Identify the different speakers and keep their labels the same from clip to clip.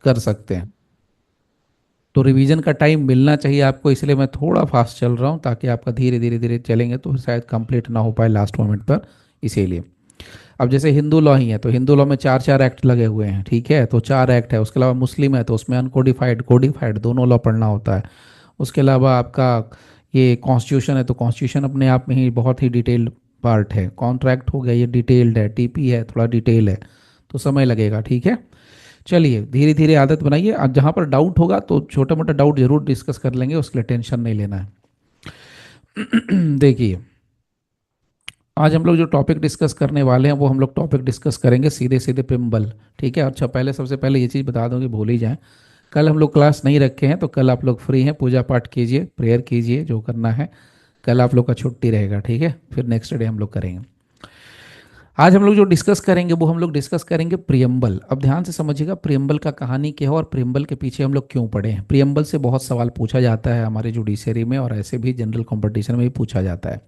Speaker 1: कर सकते हैं। तो रिवीजन का टाइम मिलना चाहिए आपको, इसलिए मैं थोड़ा फास्ट चल रहा हूँ ताकि आपका धीरे धीरे धीरे चलेंगे तो शायद कंप्लीट ना हो पाए लास्ट मोमेंट पर, इसीलिए। अब जैसे हिंदू लॉ ही है तो हिंदू लॉ में चार चार एक्ट लगे हुए हैं, ठीक है, तो चार एक्ट है। उसके अलावा मुस्लिम है तो उसमें अनकोडिफाइड कोडिफाइड दोनों लॉ पढ़ना होता है। उसके अलावा आपका ये कॉन्स्टिट्यूशन है तो कॉन्स्टिट्यूशन अपने आप में ही बहुत ही डिटेल्ड पार्ट है। कॉन्ट्रैक्ट हो गया ये डिटेल्ड है, टीपी है थोड़ा डिटेल है, तो समय लगेगा, ठीक है। चलिए धीरे धीरे आदत बनाइए। आज जहाँ पर डाउट होगा तो छोटा मोटा डाउट जरूर डिस्कस कर लेंगे, उसके लिए टेंशन नहीं लेना है। देखिए आज हम लोग जो टॉपिक डिस्कस करने वाले हैं वो हम लोग टॉपिक डिस्कस करेंगे सीधे सीधे प्रिम्बल, ठीक है। अच्छा पहले सबसे पहले ये चीज़ बता दूं कि भूल ही जाए, कल हम लोग क्लास नहीं रखे हैं तो कल आप लोग फ्री हैं, पूजा पाठ कीजिए, प्रेयर कीजिए, जो करना है। कल आप लोग का छुट्टी रहेगा, ठीक है, फिर नेक्स्ट डे हम लोग करेंगे। आज हम लोग जो डिस्कस करेंगे वो हम लोग डिस्कस करेंगे प्रियम्बल। अब ध्यान से समझिएगा प्रियम्बल का कहानी क्या है और प्रियम्बल के पीछे हम लोग क्यों पढ़े हैं। प्रियम्बल से बहुत सवाल पूछा जाता है हमारे जुडिशरी में और ऐसे भी जनरल कंपटीशन में भी पूछा जाता है।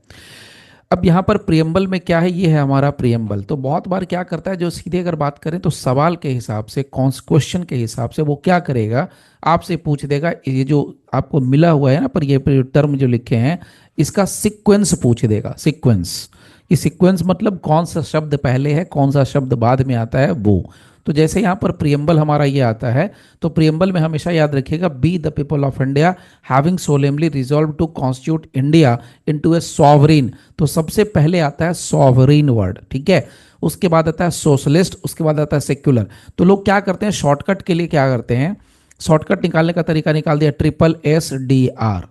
Speaker 1: अब यहाँ पर प्रियम्बल में क्या है, ये है हमारा प्रियम्बल। तो बहुत बार क्या करता है, जो सीधे अगर बात करें तो सवाल के हिसाब से, क्वेश्चन के हिसाब से वो क्या करेगा, आपसे पूछ देगा ये जो आपको मिला हुआ है ना पर ये टर्म जो लिखे हैं इसका सीक्वेंस पूछ देगा। सीक्वेंस, कि सीक्वेंस मतलब कौन सा शब्द पहले है कौन सा शब्द बाद में आता है वो। तो जैसे यहाँ पर प्रियम्बल हमारा ये आता है तो प्रियम्बल में हमेशा याद रखिएगा, we the people of India having solemnly resolve to constitute India into a sovereign. तो सबसे पहले आता है सॉवरीन वर्ड, ठीक है। उसके बाद आता है सोशलिस्ट, उसके बाद आता है सेक्युलर। तो लोग क्या करते हैं शॉर्टकट के लिए, क्या करते हैं शॉर्टकट निकालने का तरीका निकाल दिया SSSR।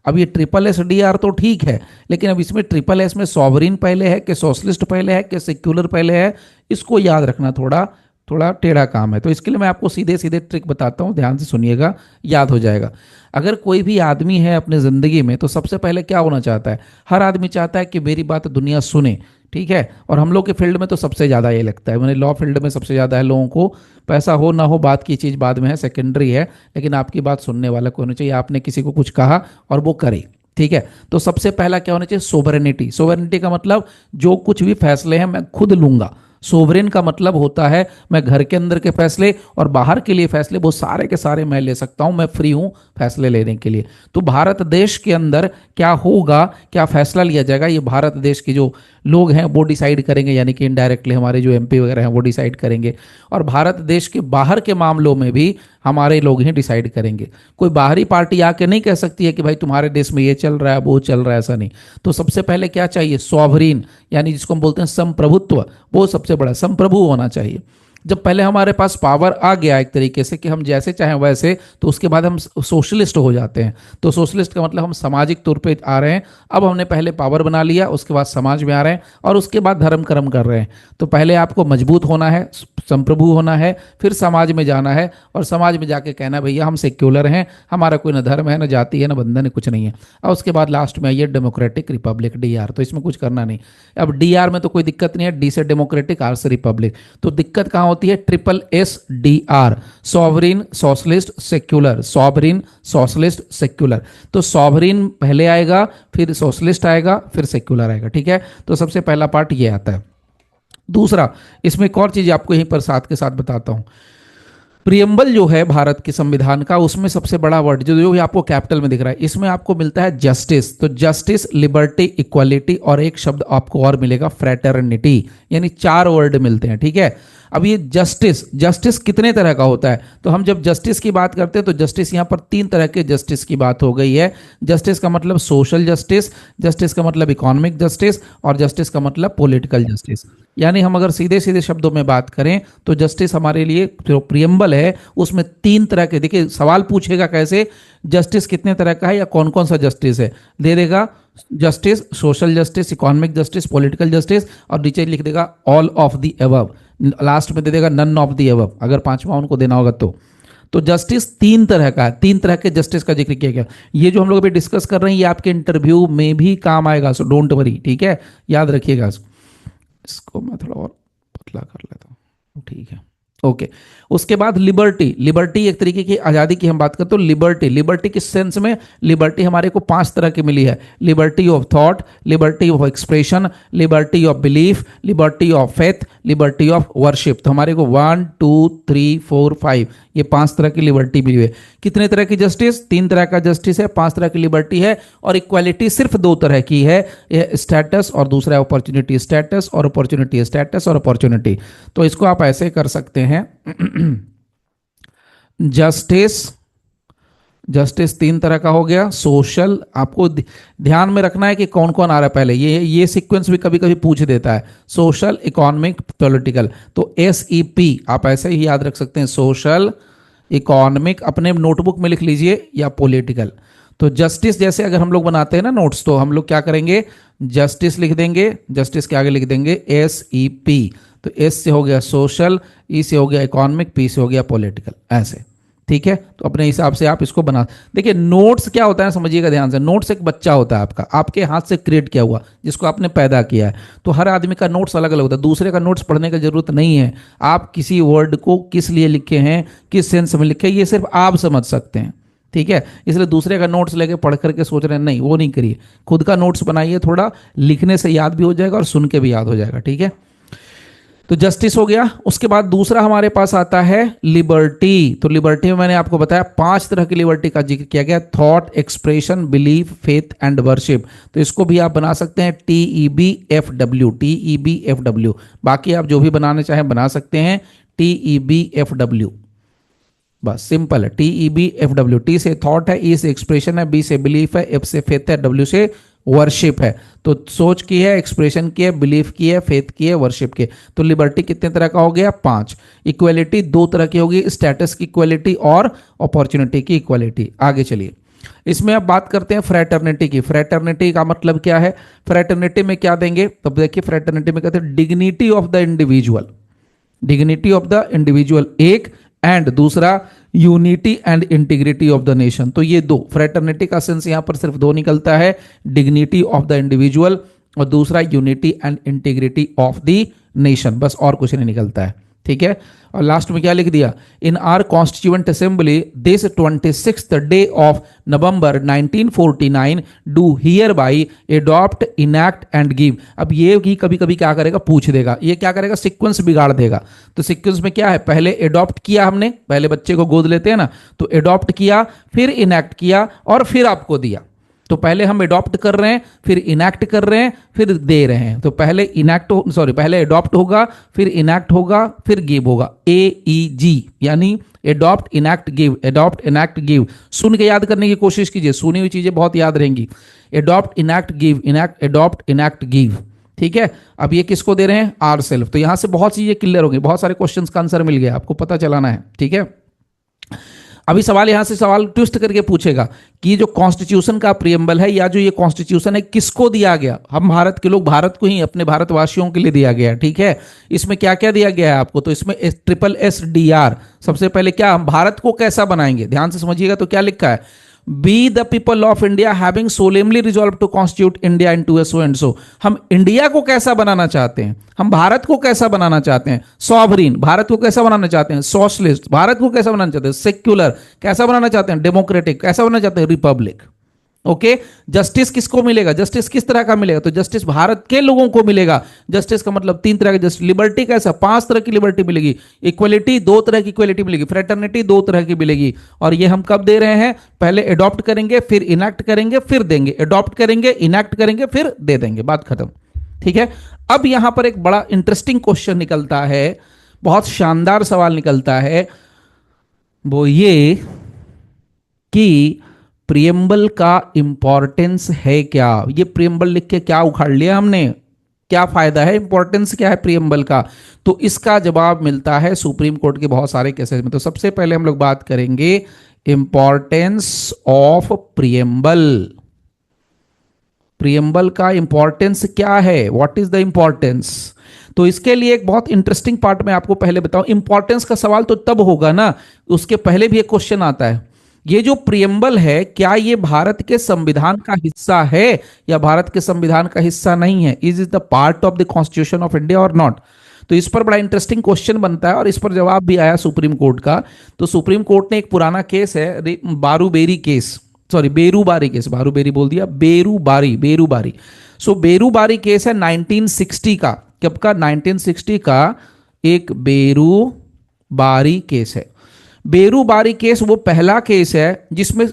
Speaker 1: अब ये SSSR तो ठीक है, लेकिन अब इसमें SSS में सॉवरीन पहले है कि सोशलिस्ट पहले है कि सेक्युलर पहले है, इसको याद रखना थोड़ा थोड़ा टेढ़ा काम है। तो इसके लिए मैं आपको सीधे सीधे ट्रिक बताता हूँ, ध्यान से सुनिएगा, याद हो जाएगा। अगर कोई भी आदमी है अपने ज़िंदगी में तो सबसे पहले क्या होना चाहता है, हर आदमी चाहता है कि मेरी बात दुनिया सुने, ठीक है। और हम लोग के फील्ड में तो सबसे ज़्यादा ये लगता है, मैंने लॉ फील्ड में सबसे ज़्यादा है लोगों को, पैसा हो ना हो बात की चीज़ बाद में है, सेकेंडरी है, लेकिन आपकी बात सुनने वाला कोई होना चाहिए। आपने किसी को कुछ कहा और वो करे, ठीक है। तो सबसे पहला क्या होना चाहिए, सोवरेनिटी। सोवरेनिटी का मतलब जो कुछ भी फैसले हैं मैं खुद लूंगा। सोवरेन का मतलब होता है मैं घर के अंदर के फैसले और बाहर के लिए फैसले वो सारे के सारे मैं ले सकता हूं, मैं फ्री हूं फैसले लेने के लिए। तो भारत देश के अंदर क्या होगा, क्या फैसला लिया जाएगा, ये भारत देश के जो लोग हैं वो डिसाइड करेंगे, यानी कि इनडायरेक्टली हमारे जो MP वगैरह हैं वो डिसाइड करेंगे। और भारत देश के बाहर के मामलों में भी हमारे लोग ही डिसाइड करेंगे। कोई बाहरी पार्टी आके नहीं कह सकती है कि भाई तुम्हारे देश में ये चल रहा है वो चल रहा है, ऐसा नहीं। तो सबसे पहले क्या चाहिए, सॉवरीन, यानी जिसको हम बोलते हैं संप्रभुत्व, वो सबसे बड़ा संप्रभु होना चाहिए। जब पहले हमारे पास पावर आ गया एक तरीके से कि हम जैसे चाहें वैसे, तो उसके बाद हम सोशलिस्ट हो जाते हैं। तो सोशलिस्ट का मतलब हम सामाजिक तौर पे आ रहे हैं। अब हमने पहले पावर बना लिया, उसके बाद समाज में आ रहे हैं और उसके बाद धर्म कर्म कर रहे हैं। तो पहले आपको मजबूत होना है, संप्रभु होना है, फिर समाज में जाना है और समाज में जाके कहना भैया हम सेक्युलर हैं, हमारा कोई न धर्म है न जाति है न बंधन है, कुछ नहीं है। और उसके बाद लास्ट में आइए डेमोक्रेटिक रिपब्लिक DR। तो इसमें कुछ करना नहीं। अब DR में तो कोई दिक्कत नहीं है, D से डेमोक्रेटिक, R से रिपब्लिक। तो दिक्कत कहाँ होती है, SSSR, sovereign socialist secular, sovereign socialist secular. तो सॉवरीन पहले आएगा, फिर सोशलिस्ट आएगा, फिर सेक्युलर आएगा, ठीक है। तो सबसे पहला पार्ट ये आता है। दूसरा, इसमें एक और चीज आपको यहीं पर साथ के साथ बताता हूं। प्रियम्बल जो है भारत के संविधान का, उसमें सबसे बड़ा वर्ड जो जो आपको कैपिटल में दिख रहा है, इसमें आपको मिलता है जस्टिस। तो जस्टिस, लिबर्टी, इक्वालिटी और एक शब्द आपको और मिलेगा फ्रेटर्निटी, यानी 4 वर्ड मिलते हैं, ठीक है। अब ये जस्टिस, जस्टिस कितने तरह का होता है, तो हम जब जस्टिस की बात करते हैं तो जस्टिस यहाँ पर 3 तरह के जस्टिस की बात हो गई है। जस्टिस का मतलब सोशल जस्टिस, जस्टिस का मतलब इकोनॉमिक जस्टिस और जस्टिस का मतलब पॉलिटिकल जस्टिस। यानी हम अगर सीधे सीधे शब्दों में बात करें तो जस्टिस हमारे लिए जो प्रियम्बल है उसमें 3 तरह के, देखिए सवाल पूछेगा कैसे, जस्टिस कितने तरह का है या कौन कौन सा जस्टिस है, दे देगा justice, social justice, economic justice, political justice और नीचे लिख देगा all of the above, last में दे देगा नन ऑफ द अबव, अगर 5वां उनको देना होगा तो जस्टिस 3 तरह का है, 3 तरह के जस्टिस का जिक्र किया गया। ये जो हम लोग अभी डिस्कस कर रहे हैं ये आपके इंटरव्यू में भी काम आएगा, सो डोंट वरी, ठीक है, याद रखिएगा। इसको मैं थोड़ा और पतला कर लेता हूँ, ठीक है, ओके। उसके बाद लिबर्टी, लिबर्टी एक तरीके की आज़ादी की हम बात करते तो लिबर्टी, लिबर्टी किस सेंस में, लिबर्टी हमारे को 5 तरह की मिली है, liberty of thought, liberty of expression, liberty of belief, liberty of faith, liberty of worship. तो हमारे को 1 2 3 4 5 ये 5 तरह की लिबर्टी मिली हुई है। कितने तरह की जस्टिस? 3 तरह का जस्टिस है, 5 तरह की लिबर्टी है, और इक्वालिटी सिर्फ 2 तरह की है, स्टेटस और दूसरा है अपॉर्चुनिटी स्टेटस, और अपॉर्चुनिटी स्टेटस और अपॉर्चुनिटी। तो इसको आप ऐसे कर सकते हैं जस्टिस, जस्टिस 3 तरह का हो गया। सोशल, आपको ध्यान में रखना है कि कौन कौन आ रहा है पहले, ये सीक्वेंस भी कभी कभी पूछ देता है। Social, economic, political. तो SEP आप ऐसे ही याद रख सकते हैं, सोशल, इकोनॉमिक, अपने नोटबुक में लिख लीजिए, या पॉलिटिकल। तो जस्टिस जैसे अगर हम लोग बनाते हैं ना नोट्स, तो हम लोग क्या करेंगे, जस्टिस लिख देंगे, जस्टिस के आगे लिख देंगे SEP। तो S से हो गया सोशल, E से हो गया इकोनॉमिक, P से हो गया पॉलिटिकल, ऐसे। ठीक है, तो अपने हिसाब से आप इसको बना। देखिए नोट्स क्या होता है, समझिएगा ध्यान से। नोट्स एक बच्चा होता है आपका, आपके हाथ से क्रिएट किया हुआ, जिसको आपने पैदा किया है। तो हर आदमी का नोट्स अलग अलग होता है, दूसरे का नोट्स पढ़ने की जरूरत नहीं है। आप किसी वर्ड को किस लिए लिखे हैं, किस सेंस में लिखे, ये सिर्फ आप समझ सकते हैं। ठीक है, इसलिए दूसरे का नोट्स लेके पढ़ करके सोच रहे हैं, नहीं वो नहीं करिए। खुद का नोट्स बनाइए, थोड़ा लिखने से याद भी हो जाएगा और सुन के भी याद हो जाएगा। ठीक है, तो जस्टिस हो गया। उसके बाद दूसरा हमारे पास आता है लिबर्टी। तो लिबर्टी में मैंने आपको बताया 5 तरह की लिबर्टी का जिक्र किया गया, thought, expression, belief, faith and worship. तो इसको भी आप बना सकते हैं TEBFW, TEBFW। बाकी आप जो भी बनाना चाहें बना सकते हैं, TEBFW। बस सिंपल है, TEBFW। T से थॉट है, E से एक्सप्रेशन है, B से बिलीफ है, F से फेथ है, W से वर्शिप है। तो सोच की है, एक्सप्रेशन की है, बिलीफ की है, फेथ की है, वर्शिप की है। तो लिबर्टी कितने तरह का हो गया? 5। इक्वलिटी 2 तरह की होगी, स्टेटस की इक्वलिटी और अपॉर्चुनिटी की इक्वलिटी। आगे चलिए, इसमें अब बात करते हैं फ्रेटर्निटी की। फ्रेटर्निटी का मतलब क्या है? फ्रेटर्निटी में क्या देंगे? तो देखिए फ्रेटर्निटी में कहते हैं dignity of the individual, dignity of the individual एक, एंड दूसरा unity and integrity of the nation. तो ये 2, फ्रेटर्निटी का सेंस यहां पर सिर्फ 2 निकलता है, डिग्निटी ऑफ द इंडिविजुअल और दूसरा unity and integrity of the nation, बस और कुछ नहीं निकलता है। ठीक है, और लास्ट में क्या लिख दिया? इन our constituent assembly this 26th day of November 1949 do here by adopt, enact and give. अब ये की कभी कभी क्या करेगा, पूछ देगा, ये क्या करेगा, सीक्वेंस बिगाड़ देगा। तो सीक्वेंस में क्या है, पहले एडॉप्ट किया हमने, पहले बच्चे को गोद लेते हैं ना, तो एडॉप्ट किया, फिर इनैक्ट किया और फिर आपको दिया। तो पहले हम एडॉप्ट कर रहे हैं, फिर इनैक्ट कर रहे हैं, फिर दे रहे हैं। तो पहले पहले एडॉप्ट होगा, फिर इनैक्ट होगा, फिर गिव होगा, AEG, यानी adopt, enact, give, adopt, enact, give. सुन के याद करने की कोशिश कीजिए, सुनी हुई चीजें बहुत याद रहेंगी। Adopt, enact, give, enact, adopt, enact, give. ठीक है, अब ये किसको दे रहे हैं? Our self. तो यहां से बहुत चीजें क्लियर होंगी, बहुत सारे क्वेश्चन का आंसर मिल गया, आपको पता चलाना है। ठीक है, अभी सवाल यहां से सवाल ट्विस्ट करके पूछेगा कि जो कॉन्स्टिट्यूशन का प्रियम्बल है, या जो ये कॉन्स्टिट्यूशन है, किसको दिया गया? हम भारत के लोग, भारत को ही, अपने भारतवासियों के लिए दिया गया। ठीक है, इसमें क्या क्या दिया गया है आपको? तो इसमें SSSDR। सबसे पहले क्या, हम भारत को कैसा बनाएंगे, ध्यान से समझिएगा। तो क्या लिखा है? We the people of India having solemnly resolve to constitute India into a so and so. हम इंडिया को कैसा बनाना चाहते हैं, हम भारत को कैसा बनाना चाहते हैं? सॉवरीन। भारत को कैसा बनाना चाहते हैं? सोशलिस्ट। भारत को कैसा बनाना चाहते हैं? सेक्युलर। कैसा बनाना चाहते हैं? डेमोक्रेटिक। कैसा बनाना चाहते हैं? रिपब्लिक। ओके, जस्टिस किसको मिलेगा? जस्टिस किस तरह का मिलेगा? तो जस्टिस भारत के लोगों को मिलेगा। जस्टिस का मतलब 3 तरह का जस्टिस। लिबर्टी कैसा? 5 तरह की लिबर्टी मिलेगी। इक्वलिटी 2 तरह की इक्वलिटी मिलेगी। फ्रेटर्निटी 2 तरह की मिलेगी। और ये हम कब दे रहे हैं? पहले एडॉप्ट करेंगे, फिर इनैक्ट करेंगे, फिर देंगे। एडॉप्ट करेंगे, इनैक्ट करेंगे, फिर दे देंगे, बात खत्म। ठीक है, अब यहां पर एक बड़ा इंटरेस्टिंग क्वेश्चन निकलता है, बहुत शानदार सवाल निकलता है, वो ये कि प्रियम्बल का इंपॉर्टेंस है क्या? ये प्रियम्बल लिख के क्या उखाड़ लिया हमने? क्या फायदा है, इंपॉर्टेंस क्या है प्रियम्बल का? तो इसका जवाब मिलता है सुप्रीम कोर्ट के बहुत सारे केसेस में। तो सबसे पहले हम लोग बात करेंगे इंपॉर्टेंस ऑफ प्रियम्बल। प्रियम्बल का इंपॉर्टेंस क्या है? What is the importance? तो इसके लिए एक बहुत इंटरेस्टिंग पार्ट मैं आपको पहले बताऊं। इंपॉर्टेंस का सवाल तो तब होगा ना, उसके पहले भी एक क्वेश्चन आता है, ये जो प्रियम्बल है, क्या ये भारत के संविधान का हिस्सा है या भारत के संविधान का हिस्सा नहीं है? Is is the part of the constitution of India और नॉट? तो इस पर बड़ा इंटरेस्टिंग क्वेश्चन बनता है और इस पर जवाब भी आया सुप्रीम कोर्ट का। तो सुप्रीम कोर्ट ने एक पुराना केस है, बारूबेरी केस, सॉरी बेरूबारी केस, बारूबेरी बोल दिया, बेरूबारी। सो बेरूबारी केस है 1960 का। कब का? 1960 का एक बेरूबारी केस है। बेरूबारी केस वो पहला केस है जिसमें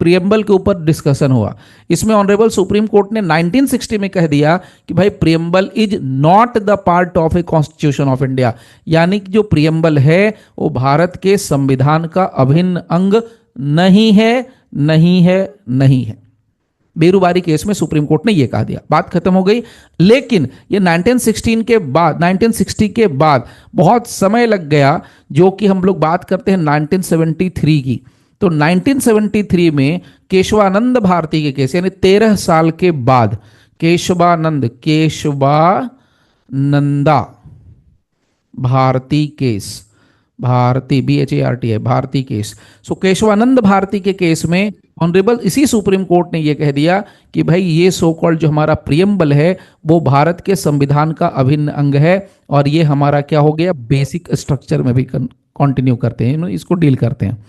Speaker 1: प्रियम्बल के ऊपर डिस्कशन हुआ। इसमें ऑनरेबल सुप्रीम कोर्ट ने 1960 में कह दिया कि भाई preamble is not the part of a constitution of India, यानी कि जो प्रियम्बल है वो भारत के संविधान का अभिन्न अंग नहीं है, नहीं है, नहीं है। बेरूबारी केस में सुप्रीम कोर्ट ने यह कह दिया, बात खत्म हो गई। लेकिन ये 1916 के बाद 1960 के बाद बहुत समय लग गया, जो कि हम लोग बात करते हैं 1973 की। तो 1973 में केशवानंद भारती के केस, यानी 13 साल के बाद केशवानंदा भारती केस, भारती BHART है, भारती केस। सो केशवानंद भारती के केस में ऑनरेबल इसी सुप्रीम कोर्ट ने यह कह दिया कि भाई ये सो कॉल्ड जो हमारा प्रियम्बल है वो भारत के संविधान का अभिन्न अंग है, और ये हमारा क्या हो गया, बेसिक स्ट्रक्चर में भी कंटिन्यू करते हैं, इसको डील करते हैं।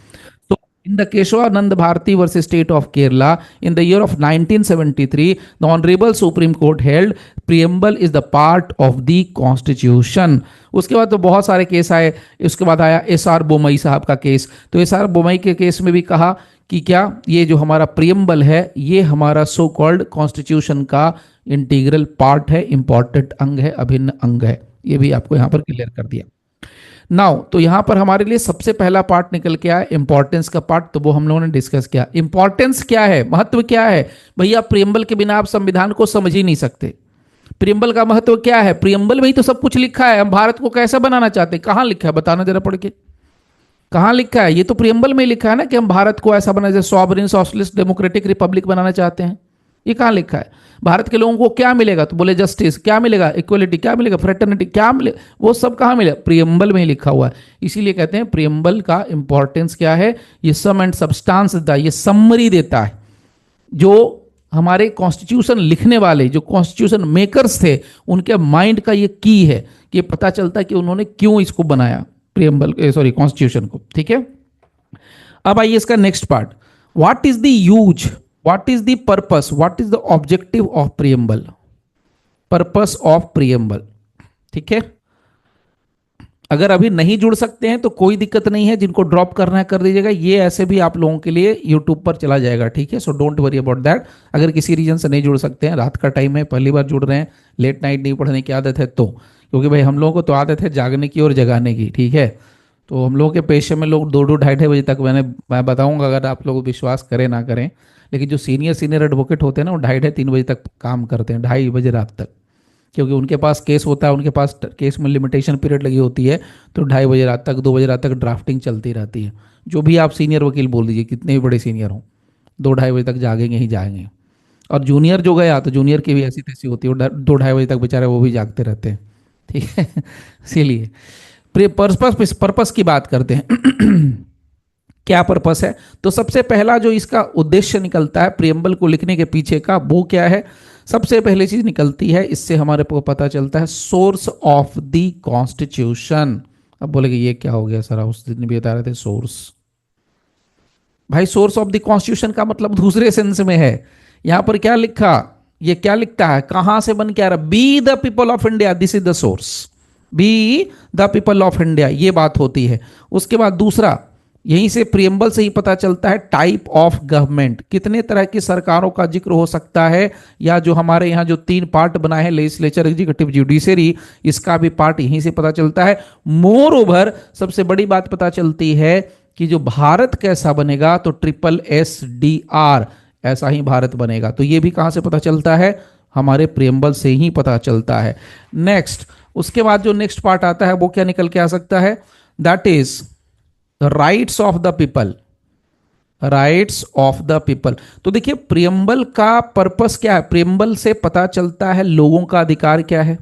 Speaker 1: In the Keshavanand Bharati versus State of Kerala in the year of 1973, the Honorable Supreme Court held preamble is the part of the Constitution. उसके बाद तो बहुत सारे केस आए। उसके बाद आया SR बोमई साहब का केस। तो SR बोमई के केस में भी कहा कि क्या ये जो हमारा प्रियम्बल है ये हमारा सो कॉल्ड कॉन्स्टिट्यूशन का इंटीग्रल पार्ट है, इंपॉर्टेंट अंग है, अभिन्न अंग है। ये भी आपको यहाँ पर क्लियर कर दिया। नाउ तो यहां पर हमारे लिए सबसे पहला पार्ट निकल के आया इंपॉर्टेंस का पार्ट, तो वो हम लोगों ने डिस्कस किया। इंपॉर्टेंस क्या है, महत्व क्या है? भैया प्रियम्बल के बिना आप संविधान को समझ ही नहीं सकते। प्रियम्बल का महत्व क्या है? प्रियम्बल में ही तो सब कुछ लिखा है। हम भारत को कैसा बनाना चाहते हैं, कहां लिखा है बताना जरा पढ़ के, कहां लिखा है? ये तो प्रियम्बल में लिखा है ना कि हम भारत को ऐसा बनाना, जैसे सॉवरेन सोशलिस्ट डेमोक्रेटिक रिपब्लिक बनाना चाहते हैं। ये कहां लिखा है? भारत के लोगों को क्या मिलेगा? तो बोले जस्टिस, क्या मिलेगा? इक्वलिटी, क्या मिलेगा? फ्रेटर्निटी, क्या मिले? वो सब कहां मिले? प्रियम्बल में ही लिखा हुआ है। इसीलिए कहते हैं प्रियम्बल का इंपॉर्टेंस क्या है, ये सम एंड सब्सटेंस देता है, ये समरी देता है। जो हमारे कॉन्स्टिट्यूशन लिखने वाले, जो कॉन्स्टिट्यूशन मेकर्स थे, उनके माइंड का ये की है कि पता चलता है कि उन्होंने क्यों इसको बनाया, प्रियम्बल सॉरी कॉन्स्टिट्यूशन को। ठीक है, अब आइए इसका next part, what is the use, what is the purpose, what is the objective of preamble, purpose of preamble। ठीक है, अगर अभी नहीं जुड़ सकते हैं तो कोई दिक्कत नहीं है, जिनको ड्रॉप करना है कर दीजिएगा, ये ऐसे भी आप लोगों के लिए यूट्यूब पर चला जाएगा। ठीक है, so don't worry about that. अगर किसी रीजन से नहीं जुड़ सकते हैं, रात का टाइम है, पहली बार जुड़ रहे हैं, लेट नाइट नहीं पढ़ने की आदत है तो, क्योंकि भाई हम लोगों को तो आदत है जागने की और जगाने की। ठीक है, तो हम लोगों के पेशे में लोग 2-2 ढाई बजे तक, मैं बताऊंगा, अगर आप लोग विश्वास करें ना करें, लेकिन जो सीनियर एडवोकेट होते हैं ना, वो 2:30-3 बजे तक काम करते हैं, 2:30 बजे रात तक, क्योंकि उनके पास केस होता है, उनके पास केस में लिमिटेशन पीरियड लगी होती है, तो 2:30 बजे रात तक, 2 बजे रात तक ड्राफ्टिंग चलती रहती है। जो भी आप सीनियर वकील बोल दीजिए, कितने भी बड़े सीनियर हों, 2-2:30 बजे तक जागेंगे ही जाएंगे। और जूनियर जो गया तो जूनियर की भी ऐसी तैसी होती है, 2-2:30 बजे तक बेचारे वो भी जागते रहते हैं। ठीक है, इसीलिए पर्पस की बात करते हैं। क्या पर्पस है? तो सबसे पहला जो इसका उद्देश्य निकलता है प्रियम्बल को लिखने के पीछे का, वो क्या है? सबसे पहली चीज निकलती है, इससे हमारे को पता चलता है सोर्स ऑफ द कॉन्स्टिट्यूशन। अब बोलेगे ये क्या हो गया सर, उस दिन भी बता रहे थे सोर्स। भाई सोर्स ऑफ द कॉन्स्टिट्यूशन का मतलब दूसरे सेंस में है। यहां पर क्या लिखा, ये क्या लिखता है, कहां से बन के आ रहा? B the people of India, this is the source, B the people of India, ये बात होती है। उसके बाद दूसरा, यहीं से प्रियम्बल से ही पता चलता है टाइप ऑफ गवर्नमेंट, कितने तरह की सरकारों का जिक्र हो सकता है, या जो हमारे यहाँ जो 3 पार्ट बनाए हैं, लेजिस्लेचर, एग्जीक्यूटिव, जुडिशरी, इसका भी पार्ट यहीं से पता चलता है। मोर ओवर सबसे बड़ी बात पता चलती है कि जो भारत कैसा बनेगा, तो SSDR ऐसा ही भारत बनेगा। तो ये भी कहां से पता चलता है? हमारे प्रियम्बल से ही पता चलता है। नेक्स्ट, उसके बाद जो नेक्स्ट पार्ट आता है वो क्या निकल के आ सकता है? That is rights of the people, rights of the people. तो देखिए प्रियम्बल का पर्पस क्या है? प्रियम्बल से पता चलता है लोगों का अधिकार क्या है,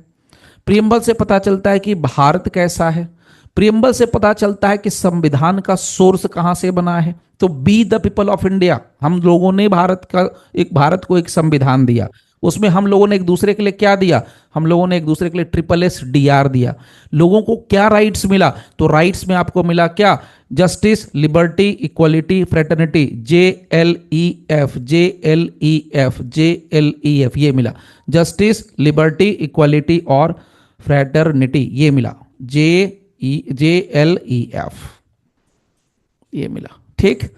Speaker 1: प्रियम्बल से पता चलता है कि भारत कैसा है, प्रियम्बल से पता चलता है कि संविधान का सोर्स कहां से बना है। तो B the people of India, हम लोगों ने भारत को एक संविधान दिया, उसमें हम लोगों ने एक दूसरे के लिए क्या दिया? हम लोगों ने एक दूसरे के लिए SSDR दिया। लोगों को क्या राइट्स मिला? तो राइट्स में आपको मिला क्या? Justice, liberty, equality, fraternity, JLEF, JLEF, JLEF, ये मिला। जस्टिस, लिबर्टी, इक्वलिटी और फ्रेटर्निटी, ये मिला, JLEF। ये मिला। ठीक,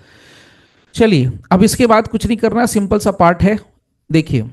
Speaker 1: चलिए अब इसके बाद कुछ नहीं करना, सिंपल सा पार्ट है। देखिए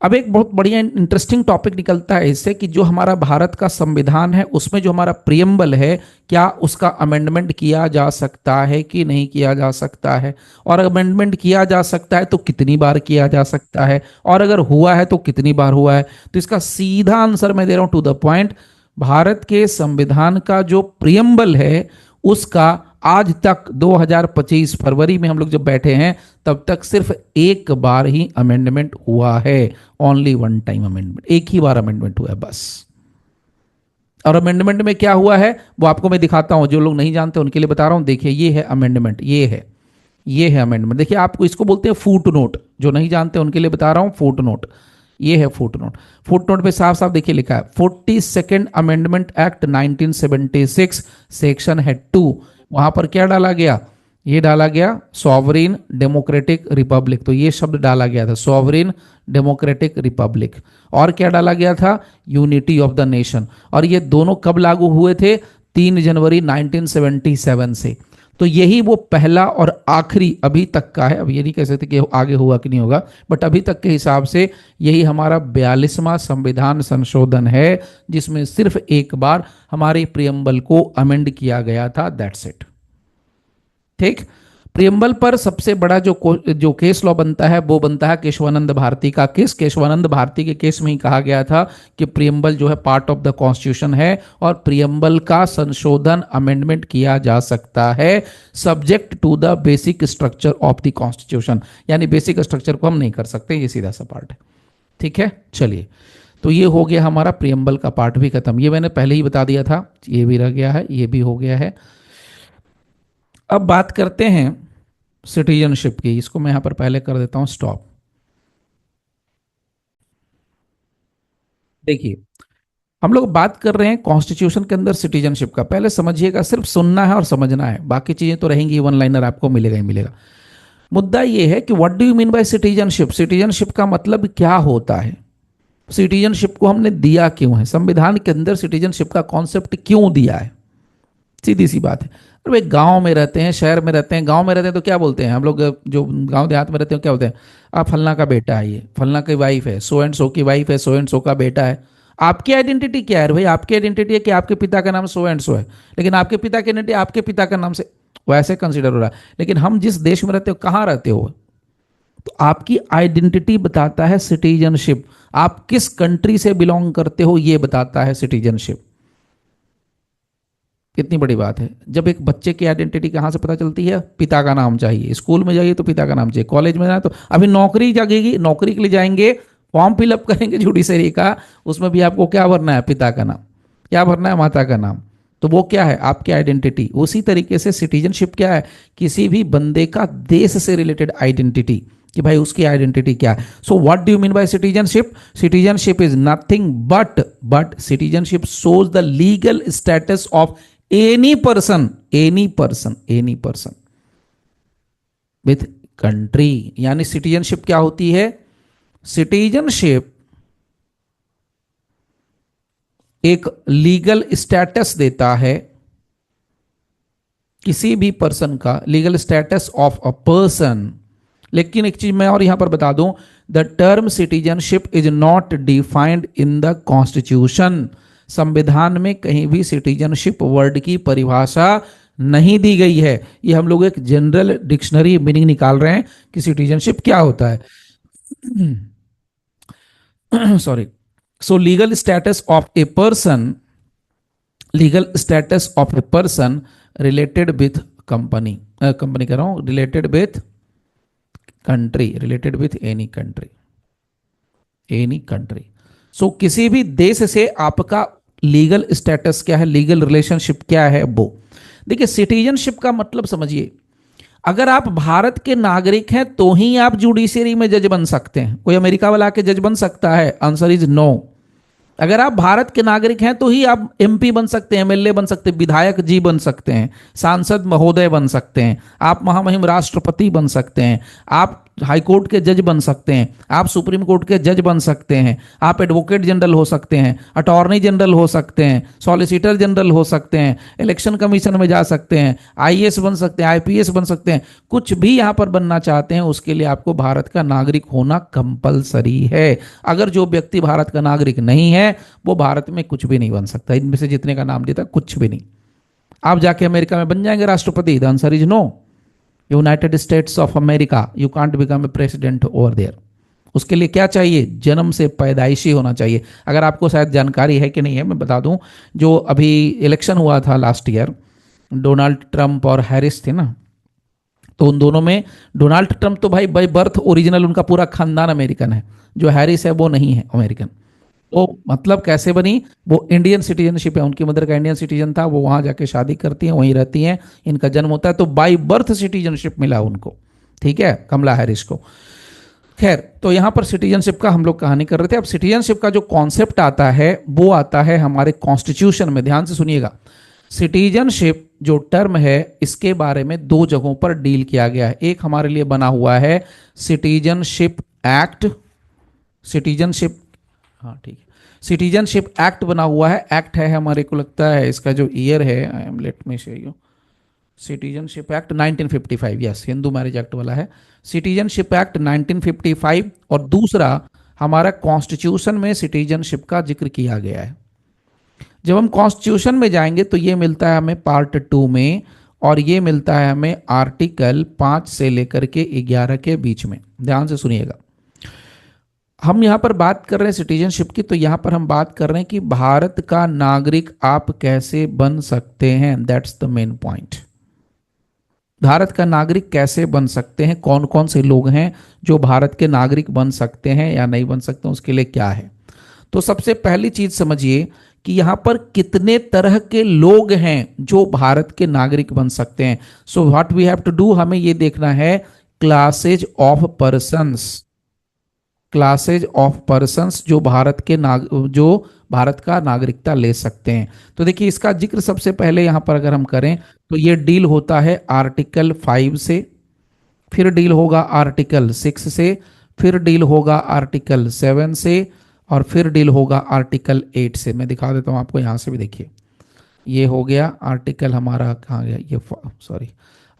Speaker 1: अब एक बहुत बढ़िया इंटरेस्टिंग टॉपिक निकलता है इससे कि जो हमारा भारत का संविधान है उसमें जो हमारा प्रियम्बल है, क्या उसका अमेंडमेंट किया जा सकता है कि नहीं किया जा सकता है, और अमेंडमेंट किया जा सकता है तो कितनी बार किया जा सकता है, और अगर हुआ है तो कितनी बार हुआ है। तो इसका सीधा आंसर मैं दे रहा हूं टू द पॉइंट। भारत के संविधान का जो प्रियम्बल है उसका आज तक 2025 फरवरी में हम लोग जब बैठे हैं तब तक सिर्फ एक बार ही अमेंडमेंट हुआ है। ओनली वन टाइम अमेंडमेंट, एक ही बार अमेंडमेंट हुआ है बस। और अमेंडमेंट में क्या हुआ है वो आपको मैं दिखाता हूं, जो लोग नहीं जानते उनके लिए बता रहा हूं। देखिए ये है अमेंडमेंट, ये है अमेंडमेंट। देखिए आप इसको बोलते हैं फुट नोट, जो नहीं जानते उनके लिए बता रहा हूं फुट नोट। ये है फुट नोट। फुट नोट पे साफ साफ देखिए लिखा है 42nd अमेंडमेंट एक्ट 1976 सेक्शन है 2। वहां पर क्या डाला गया, ये डाला गया सॉवरेन डेमोक्रेटिक रिपब्लिक, तो ये शब्द डाला गया था सॉवरेन डेमोक्रेटिक रिपब्लिक। और क्या डाला गया था, यूनिटी ऑफ द नेशन। और ये दोनों कब लागू हुए थे, 3 जनवरी 1977 से। तो यही वो पहला और आखिरी अभी तक का है। अब ये नहीं कह सकते कि आगे हुआ कि नहीं होगा, बट अभी तक के हिसाब से यही हमारा 42वां संविधान संशोधन है जिसमें सिर्फ एक बार हमारे प्रियम्बल को अमेंड किया गया था, दैट्स इट। ठीक, प्रियम्बल पर सबसे बड़ा जो केस लॉ बनता है वो बनता है केशवानंद भारती का केस। केशवानंद भारती के केस में ही कहा गया था कि प्रियम्बल जो है पार्ट ऑफ द कॉन्स्टिट्यूशन है और प्रियम्बल का संशोधन अमेंडमेंट किया जा सकता है subject to the basic structure of the constitution. यानी बेसिक स्ट्रक्चर को हम नहीं कर सकते, ये सीधा सा पार्ट है। ठीक है, चलिए तो ये हो गया हमारा प्रियम्बल का पार्ट भी खत्म। ये मैंने पहले ही बता दिया था, ये भी रह गया है, ये भी हो गया है। अब बात करते हैं सिटीजनशिप की। इसको मैं यहां पर पहले कर देता हूं स्टॉप। देखिए हम लोग बात कर रहे हैं कॉन्स्टिट्यूशन के अंदर सिटीजनशिप का। पहले समझिएगा, सिर्फ सुनना है और समझना है, बाकी चीजें तो रहेंगी, वन लाइनर आपको मिलेगा ही मिलेगा। मुद्दा यह है कि what do you mean by citizenship. Citizenship का मतलब क्या होता है, सिटीजनशिप को हमने दिया क्यों है, संविधान के अंदर सिटीजनशिप का कॉन्सेप्ट क्यों दिया है। सीधी सी बात है। और वे गांव में रहते हैं, शहर में रहते हैं, गांव में रहते हैं तो क्या बोलते हैं हम लोग, जो गांव देहात में रहते हैं क्या बोलते हैं, आप फलना का बेटा है, ये फलना की वाइफ है, सो एंड सो की वाइफ है, सो एंड सो का बेटा है। आपकी आइडेंटिटी क्या है भाई, आपकी आइडेंटिटी है कि आपके पिता का नाम सो एंड सो है, लेकिन आपके पिता की आइडेंटिटी आपके पिता का नाम से वैसे कंसिडर हो रहा है। लेकिन हम जिस देश में रहते हो, कहाँ रहते हो, तो आपकी आइडेंटिटी बताता है सिटीजनशिप। आप किस कंट्री से बिलोंग करते हो ये बताता है सिटीजनशिप। कितनी बड़ी बात है। जब एक बच्चे की आइडेंटिटी कहाँ से पता चलती है, पिता का नाम चाहिए, स्कूल में जाइए तो पिता का नाम चाहिए, कॉलेज में जाए तो, अभी नौकरी जगेगी, नौकरी के लिए जाएंगे, फॉर्म फिलअप करेंगे जुडिशरी का, उसमें भी आपको क्या भरना है, पिता का नाम, क्या भरना है, माता का नाम। तो वो क्या है, आपकी आइडेंटिटी। उसी तरीके से सिटीजनशिप क्या है, किसी भी बंदे का देश से रिलेटेड आइडेंटिटी, कि भाई उसकी आइडेंटिटी क्या है। So what do you mean by citizenship, citizenship is nothing but citizenship shows the legal status of any person with country. यानी सिटीजनशिप क्या होती है, सिटीजनशिप एक लीगल स्टेटस देता है किसी भी पर्सन का, legal status of a person. लेकिन एक चीज मैं और यहां पर बता दूं, the term citizenship is not defined in the constitution. संविधान में कहीं भी सिटीजनशिप वर्ड की परिभाषा नहीं दी गई है। ये हम लोग एक जनरल डिक्शनरी मीनिंग निकाल रहे हैं कि सिटीजनशिप क्या होता है। Sorry. So legal status of a person related with company कह रहा हूं, रिलेटेड विथ एनी कंट्री। सो किसी भी देश से आपका लीगल स्टेटस क्या है, लीगल रिलेशनशिप क्या है वो। देखिए सिटीजनशिप का मतलब समझिए, अगर आप भारत के नागरिक हैं तो ही आप जुडिशरी में जज बन सकते हैं। कोई अमेरिका वाला आके जज बन सकता है, आंसर इज नो। अगर आप भारत के नागरिक हैं तो ही आप एमपी बन सकते हैं, एमएलए बन सकते हैं, विधायक जी बन सकते हैं, सांसद महोदय बन सकते हैं, आप महामहिम राष्ट्रपति बन सकते हैं, आप हाई कोर्ट के जज बन सकते हैं, आप सुप्रीम कोर्ट के जज बन सकते हैं, आप एडवोकेट जनरल हो सकते हैं, अटॉर्नी जनरल हो सकते हैं, सॉलिसिटर जनरल हो सकते हैं, इलेक्शन कमीशन में जा सकते हैं, आईएएस बन सकते हैं, आईपीएस बन सकते हैं। कुछ भी यहां पर बनना चाहते हैं उसके लिए आपको भारत का नागरिक होना कंपलसरी है। अगर जो व्यक्ति भारत का नागरिक नहीं है वो भारत में कुछ भी नहीं बन सकता। इनमें से जितने का नाम देता कुछ भी नहीं। आप जाके अमेरिका में बन जाएंगे राष्ट्रपति? The answer is no. United States of America, you can't become a president over there. उसके लिए क्या चाहिए? जन्म से पैदाइशी होना चाहिए। अगर आपको शायद जानकारी है कि नहीं है, मैं बता दूं, जो अभी इलेक्शन हुआ था लास्ट ईयर, डोनाल्ड ट्रंप और हैरिस थे ना, तो उन दोनों में डोनाल्ड ट्रंप तो भाई बाई बर्थ ओरिजिनल उनका पूरा खानदान अमेरिकन है, जो हैरिस है वो नहीं है अमेरिकन। तो मतलब कैसे बनी? वो इंडियन सिटीजनशिप है, उनकी मदर का इंडियन सिटीजन था, वो वहां जाके शादी करती हैं, वहीं रहती हैं, इनका जन्म होता है, तो बाई बर्थ सिटीजनशिप मिला उनको। ठीक है, कमला हैरिस को। खैर, तो यहां पर सिटीजनशिप का हम लोग कहानी कर रहे थे। अब सिटीजनशिप का जो कॉन्सेप्ट आता है वो आता है हमारे कॉन्स्टिट्यूशन में। ध्यान से सुनिएगा, सिटीजनशिप जो टर्म है इसके बारे में दो जगहों पर डील किया गया है। एक हमारे लिए बना हुआ है सिटीजनशिप एक्ट, सिटीजनशिप, हाँ ठीक है, सिटीजनशिप एक्ट बना हुआ है। एक्ट है हमारे को लगता है इसका जो ईयर है, आई एम लेट मी से you, citizenship act 1955, yes, Hindu marriage act वाला है सिटीजनशिप एक्ट 1955। और दूसरा हमारा कॉन्स्टिट्यूशन में सिटीजनशिप का जिक्र किया गया है। जब हम कॉन्स्टिट्यूशन में जाएंगे तो ये मिलता है हमें पार्ट 2 में, और ये मिलता है हमें आर्टिकल 5 से लेकर के 11 के बीच में। ध्यान से सुनिएगा, हम यहां पर बात कर रहे हैं सिटीजनशिप की, तो यहां पर हम बात कर रहे हैं कि भारत का नागरिक आप कैसे बन सकते हैं। That's the main point. Bharat का नागरिक कैसे बन सकते हैं, कौन कौन से लोग हैं जो भारत के नागरिक बन सकते हैं या नहीं बन सकते, उसके लिए क्या है। तो सबसे पहली चीज समझिए कि यहां पर कितने तरह के लोग हैं जो भारत के नागरिक बन सकते हैं। So what we have to do, हमें यह देखना है classes of persons, classes of persons जो जो भारत का नागरिकता ले सकते हैं। तो देखिए इसका जिक्र सबसे पहले यहां पर अगर हम करें तो ये डील होता है आर्टिकल 5 से, फिर डील होगा आर्टिकल 6 से, फिर डील होगा आर्टिकल 7 से, और फिर डील होगा आर्टिकल 8 से। मैं दिखा देता हूं आपको, यहां से भी देखिए, ये हो गया आर्टिकल हमारा, कहाँ गया ये, सॉरी,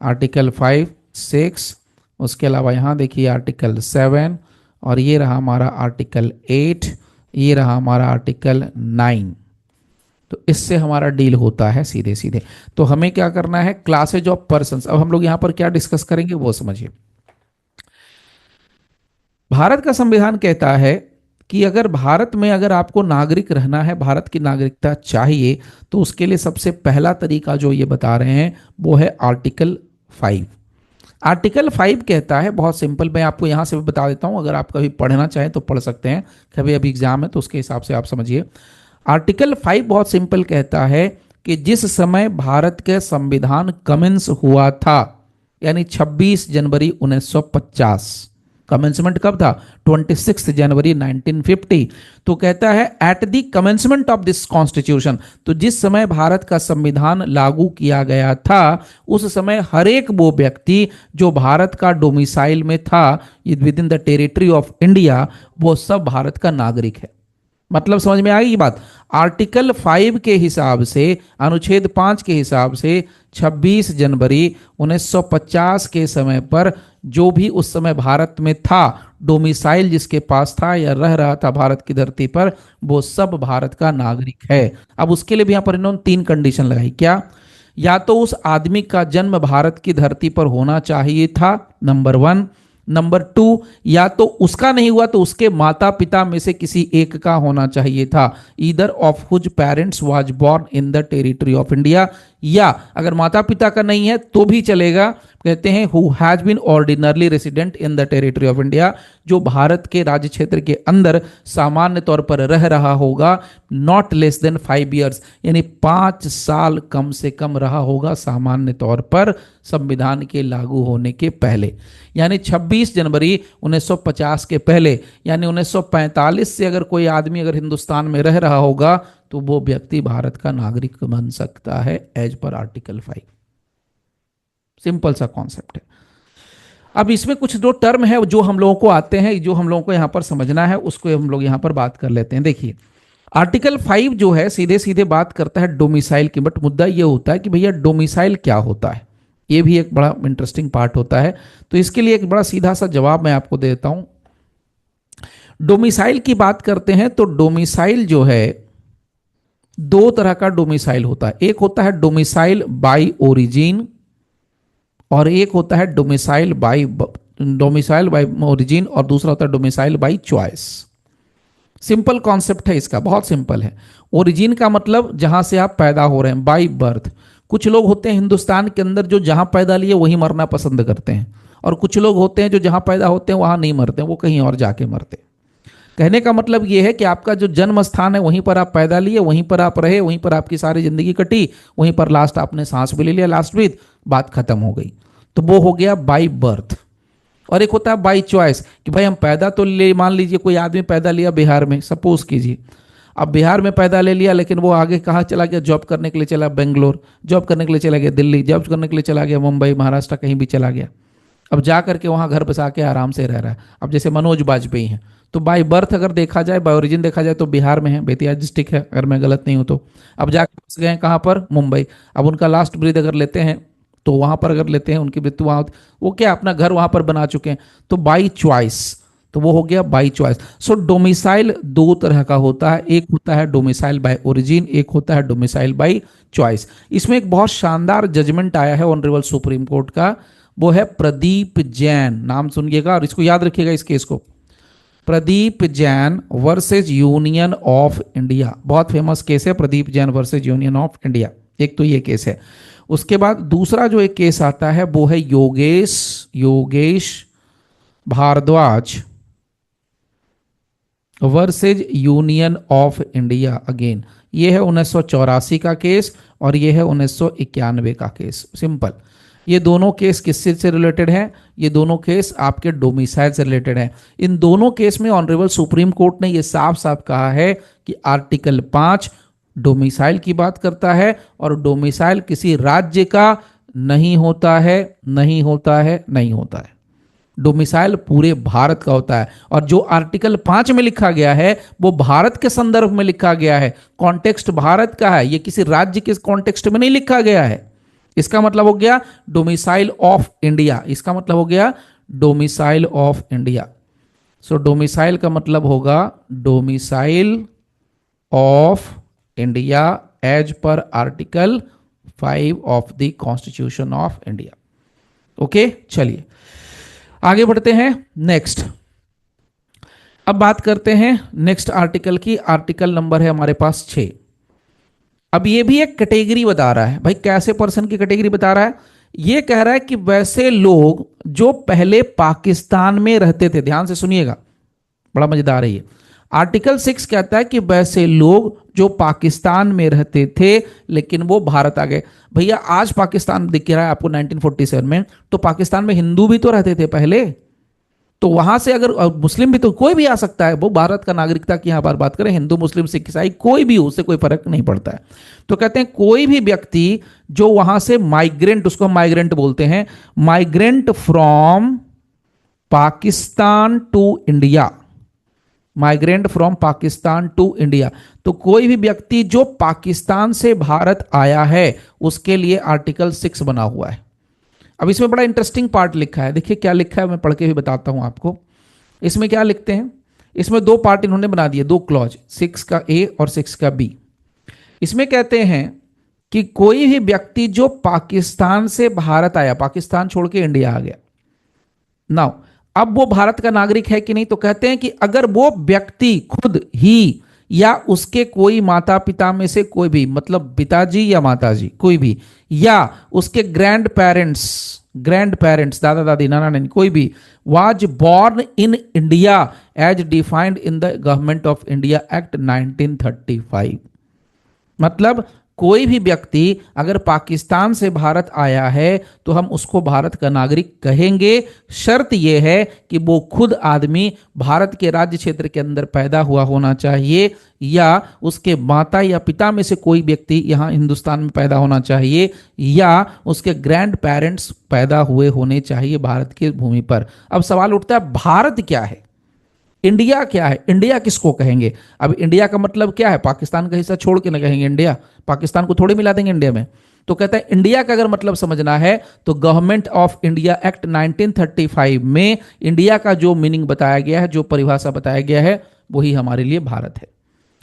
Speaker 1: आर्टिकल 5, 6, उसके अलावा यहां देखिए आर्टिकल 7, और ये रहा हमारा आर्टिकल 8, ये रहा हमारा आर्टिकल 9। तो इससे हमारा डील होता है सीधे सीधे। तो हमें क्या करना है, क्लासेज ऑफ पर्सन्स। अब हम लोग यहां पर क्या डिस्कस करेंगे वो समझिए। भारत का संविधान कहता है कि अगर भारत में अगर आपको नागरिक रहना है, भारत की नागरिकता चाहिए, तो उसके लिए सबसे पहला तरीका जो ये बता रहे हैं वो है आर्टिकल 5। आर्टिकल 5 कहता है, बहुत सिंपल, मैं आपको यहां से भी बता देता हूं, अगर आप कभी पढ़ना चाहें तो पढ़ सकते हैं, कभी अभी एग्जाम है तो उसके हिसाब से आप समझिए। आर्टिकल 5 बहुत सिंपल कहता है कि जिस समय भारत के संविधान कमेंस हुआ था, यानी 26 जनवरी 1950, कमेंसमेंट कब था? 26 जनवरी 1950। तो कहता है at the commencement of this constitution, तो जिस समय भारत का संविधान लागू किया गया था उस समय हर एक वो व्यक्ति जो भारत का डोमिसाइल में था with in the territory of India, वो सब भारत का नागरिक है। मतलब समझ में आ गई बात? आर्टिकल 5 के हिसाब से, अनुच्छेद 5 के हिसाब से 26 जनवरी 1950 के समय पर जो भी उस समय भारत में था, डोमिसाइल जिसके पास था या रह रहा था भारत की धरती पर, वो सब भारत का नागरिक है। अब उसके लिए भी यहां पर इन्होंने 3 कंडीशन लगाई। क्या? या तो उस आदमी का जन्म भारत की धरती पर होना चाहिए था, नंबर 1। नंबर 2, या तो उसका नहीं हुआ तो उसके माता पिता में से किसी एक का होना चाहिए था, either of whose parents was born in the territory of India. या अगर माता पिता का नहीं है तो भी चलेगा, कहते हैं who has been ordinarily resident in the territory of India, जो भारत के राज्य क्षेत्र के अंदर सामान्य तौर पर रह रहा होगा, नॉट लेस देन 5 years, यानी 5 साल कम से कम रहा होगा सामान्य तौर पर संविधान के लागू होने के पहले, यानी 26 जनवरी 1950 के पहले, यानी 1945 से अगर कोई आदमी अगर हिंदुस्तान में रह रहा होगा तो वो व्यक्ति भारत का नागरिक बन सकता है एज पर आर्टिकल 5। सिंपल सा कॉन्सेप्ट है। अब इसमें कुछ दो टर्म है जो हम लोगों को आते हैं, जो हम लोगों को यहां पर समझना है, उसको हम लोग यहां पर बात कर लेते हैं। देखिए आर्टिकल 5 जो है सीधे सीधे बात करता है डोमिसाइल की, बट मुद्दा ये होता है कि भैया डोमिसाइल क्या होता है, ये भी एक बड़ा इंटरेस्टिंग पार्ट होता है। तो इसके लिए एक बड़ा सीधा सा जवाब मैं आपको देता हूं। डोमिसाइल की बात करते हैं तो डोमिसाइल जो है दो तरह का डोमिसाइल होता है, एक होता है डोमिसाइल बाय ओरिजिन और एक होता है डोमिसाइल बाय ओरिजिन और दूसरा होता है domicile by choice. Simple concept है इसका, बहुत सिंपल है। ओरिजिन का मतलब जहां से आप पैदा हो रहे हैं, बाय बर्थ। कुछ लोग होते हैं हिंदुस्तान के अंदर जो जहां पैदा लिए वहीं मरना पसंद करते हैं, और कुछ लोग होते हैं जो जहां पैदा होते हैं वहां नहीं मरते, वो कहीं और जाके मरते हैं। कहने का मतलब यह है कि आपका जो जन्म स्थान है वहीं पर आप पैदा लिए, वहीं पर आप रहे, वहीं पर आपकी सारी जिंदगी कटी, वहीं पर लास्ट आपने सांस भी ले लिया, लास्ट ब्रीथ, बात खत्म हो गई। तो वो हो गया बाय बर्थ। और एक होता है बाय चॉइस कि भाई हम पैदा तो ले, मान लीजिए कोई आदमी पैदा लिया बिहार में, सपोज कीजिए, अब बिहार में पैदा ले लिया, लेकिन वो आगे कहाँ चला गया, जॉब करने के लिए चला बेंगलोर, जॉब करने के लिए चला गया दिल्ली, जॉब करने के लिए चला गया मुंबई, महाराष्ट्र, कहीं भी चला गया। अब जा करके वहाँ घर बसा के आराम से रह रहा है। अब जैसे मनोज बाजपेयी हैं, तो बाय बर्थ अगर देखा जाए, बाय ओरिजिन देखा जाए तो बिहार में है, बेतिया डिस्ट्रिक्ट है अगर मैं गलत नहीं हूँ तो। अब जाके बस गए कहाँ पर, मुंबई। अब उनका लास्ट ब्रीथ अगर लेते हैं तो वहां पर अगर लेते हैं उनकी मृत्यु वहां, वो क्या अपना घर वहां पर बना चुके हैं, तो बाय चॉइस, तो वो हो गया बाय चॉइस। सो डोमिसाइल दो तरह का होता है, एक होता है डोमिसाइल बाय ओरिजिन, एक होता है डोमिसाइल बाय चॉइस। इसमें एक बहुत शानदार जजमेंट आया है ऑनरेबल सुप्रीम कोर्ट का, वो है प्रदीप जैन, नाम सुनिएगा और इसको याद रखिएगा इस केस को, Pradeep Jain versus Union of India. बहुत फेमस केस है Pradeep Jain versus Union of India, एक तो ये केस है। उसके बाद दूसरा जो एक केस आता है वो है Yogesh Bharadwaj versus Union of India. Again ये है 1984 का केस और ये है 1991 का केस। सिंपल, ये दोनों केस किससे से रिलेटेड हैं, ये दोनों केस आपके डोमिसाइल से रिलेटेड हैं। इन दोनों केस में ऑनरेबल सुप्रीम कोर्ट ने ये साफ साफ कहा है कि आर्टिकल 5 डोमिसाइल की बात करता है और डोमिसाइल किसी राज्य का नहीं होता है, नहीं होता है, नहीं होता है। डोमिसाइल पूरे भारत का होता है, और जो आर्टिकल 5 में लिखा गया है वो भारत के संदर्भ में लिखा गया है, कॉन्टेक्स्ट भारत का है, ये किसी राज्य के कॉन्टेक्स्ट में नहीं लिखा गया है। इसका मतलब हो गया डोमिसाइल ऑफ इंडिया, इसका मतलब हो गया domicile of India. So domicile का मतलब होगा domicile of India as per article 5 of the constitution of India. Okay, चलिए आगे बढ़ते हैं। नेक्स्ट, अब बात करते हैं नेक्स्ट आर्टिकल की। आर्टिकल नंबर है हमारे पास 6। अब ये भी एक कैटेगरी बता रहा है, भाई कैसे पर्सन की कैटेगरी बता रहा है, ये कह रहा है कि वैसे लोग जो पहले पाकिस्तान में रहते थे, ध्यान से सुनिएगा, बड़ा मजेदार है ये। आर्टिकल 6 कहता है कि वैसे लोग जो पाकिस्तान में रहते थे लेकिन वो भारत आ गए। भैया आज पाकिस्तान दिख रहा है आपको 1947 में, तो पाकिस्तान में हिंदू भी तो रहते थे पहले, तो वहां से अगर मुस्लिम भी, तो कोई भी आ सकता है। वो भारत का नागरिकता की यहां पर बात करें, हिंदू मुस्लिम सिख ईसाई कोई भी, उससे कोई फर्क नहीं पड़ता है। तो कहते हैं कोई भी व्यक्ति जो वहां से माइग्रेंट, उसको हम माइग्रेंट बोलते हैं, migrant from Pakistan to India, migrant from Pakistan to India, तो कोई भी व्यक्ति जो पाकिस्तान से भारत आया है उसके लिए आर्टिकल 6 बना हुआ है। अब इसमें बड़ा इंटरेस्टिंग पार्ट लिखा है, देखिए क्या लिखा है, मैं पढ़ के भी बताता हूं आपको। इसमें क्या लिखते हैं, इसमें दो पार्ट इन्होंने बना दिए, दो क्लॉज, 6 का ए और 6 का बी। इसमें कहते हैं कि कोई भी व्यक्ति जो पाकिस्तान से भारत आया, पाकिस्तान छोड़ के इंडिया आ गया, नाउ अब वो भारत का नागरिक है कि नहीं, तो कहते हैं कि अगर वो व्यक्ति खुद ही या उसके कोई माता पिता में से कोई भी, मतलब पिताजी या माताजी कोई भी, या उसके ग्रैंड पेरेंट्स ग्रैंड पेरेंट्स, दादा दादी, नाना नानी, कोई भी, was born in India as defined in the Government of India Act 1935। मतलब कोई भी व्यक्ति अगर पाकिस्तान से भारत आया है तो हम उसको भारत का नागरिक कहेंगे। शर्त यह है कि वो खुद आदमी भारत के राज्य क्षेत्र के अंदर पैदा हुआ होना चाहिए, या उसके माता या पिता में से कोई व्यक्ति यहाँ हिंदुस्तान में पैदा होना चाहिए, या उसके ग्रैंड पेरेंट्स पैदा हुए होने चाहिए भारत की भूमि पर। अब सवाल उठता है भारत क्या है, इंडिया क्या है, इंडिया किसको कहेंगे? अब इंडिया का मतलब क्या है? पाकिस्तान का हिस्सा छोड़ के ना कहेंगे इंडिया, पाकिस्तान को थोड़ी मिला देंगे इंडिया में। तो कहता है इंडिया का अगर मतलब समझना है तो गवर्नमेंट ऑफ इंडिया एक्ट 1935 में इंडिया का जो मीनिंग बताया गया है, जो परिभाषा बताया गया है, वही हमारे लिए भारत है।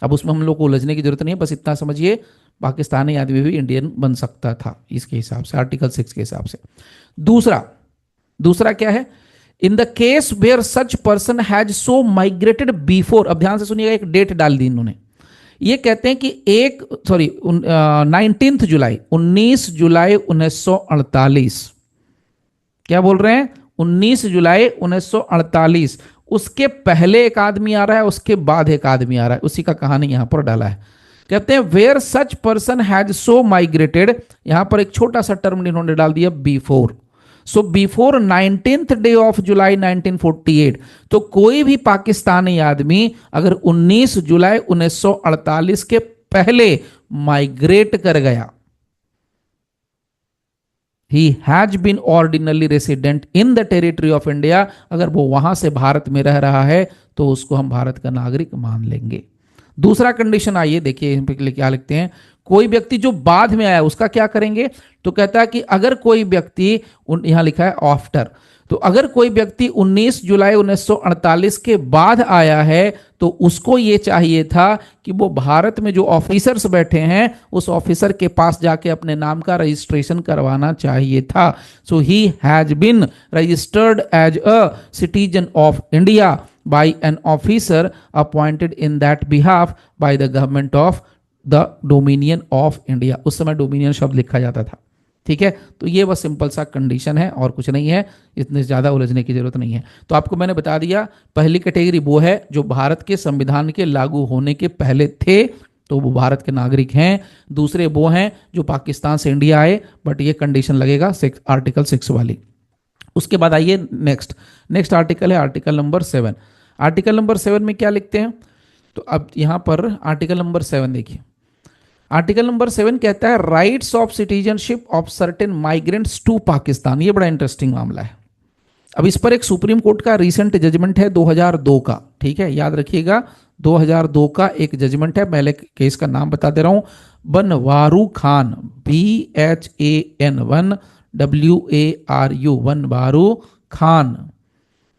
Speaker 1: अब उसमें हम लोग को उलझने की जरूरत नहीं है, बस इतना समझिए पाकिस्तानी आदमी भी इंडियन बन सकता था इसके हिसाब से, आर्टिकल 6 के हिसाब से। दूसरा दूसरा क्या है? In the case where such person has so migrated before, अब ध्यान से सुनिएगा, एक डेट डाल दी इन्होंने। ये कहते हैं कि 19 जुलाई 1948, क्या बोल रहे हैं? 19 जुलाई 1948, उसके पहले एक आदमी आ रहा है, उसके बाद एक आदमी आ रहा है, उसी का कहानी यहां पर डाला है। कहते हैं where such person has so migrated, यहां पर एक छोटा सा टर्म इन्होंने डाल दिया before. So before 19th day of July 1948, तो कोई भी पाकिस्तानी आदमी अगर 19 जुलाई 1948 के पहले माइग्रेट कर गया, he has been ordinarily resident in the territory of India, अगर वो वहां से भारत में रह रहा है तो उसको हम भारत का नागरिक मान लेंगे। दूसरा कंडीशन आइए देखिए क्या लिखते हैं, कोई व्यक्ति जो बाद में आया उसका क्या करेंगे? तो कहता है कि अगर कोई व्यक्ति, यहां लिखा है आफ्टर, तो अगर कोई व्यक्ति 19 जुलाई 1948 के बाद आया है तो उसको ये चाहिए था कि वो भारत में जो ऑफिसर्स बैठे हैं उस ऑफिसर के पास जाके अपने नाम का रजिस्ट्रेशन करवाना चाहिए था। So he has been registered as a citizen of India by an officer appointed in that behalf by the government of the Dominion of India। उस समय डोमिनियन शब्द लिखा जाता था। ठीक है, तो ये बस सिंपल सा कंडीशन है और कुछ नहीं है, इतने ज़्यादा उलझने की जरूरत नहीं है। तो आपको मैंने बता दिया, पहली कैटेगरी वो है जो भारत के संविधान के लागू होने के पहले थे, तो वो भारत के नागरिक हैं। दूसरे वो हैं जो पाकिस्तान से इंडिया आए, बट ये कंडीशन लगेगा आर्टिकल 6 वाली। उसके बाद आइए नेक्स्ट आर्टिकल है आर्टिकल नंबर 7। आर्टिकल नंबर 7 में क्या लिखते हैं? तो अब यहां पर आर्टिकल नंबर 7 देखिए। आर्टिकल नंबर 7 कहता है rights of citizenship of certain migrants to Pakistan. ये बड़ा इंटरेस्टिंग मामला है। अब इस पर एक सुप्रीम कोर्ट का रिसेंट जजमेंट है 2002 का, ठीक है, याद रखिएगा 2002 का एक जजमेंट है। पहले केस का नाम बता दे रहा हूं, Banwaru Khan, BHAN1WARU, Banwaru Khan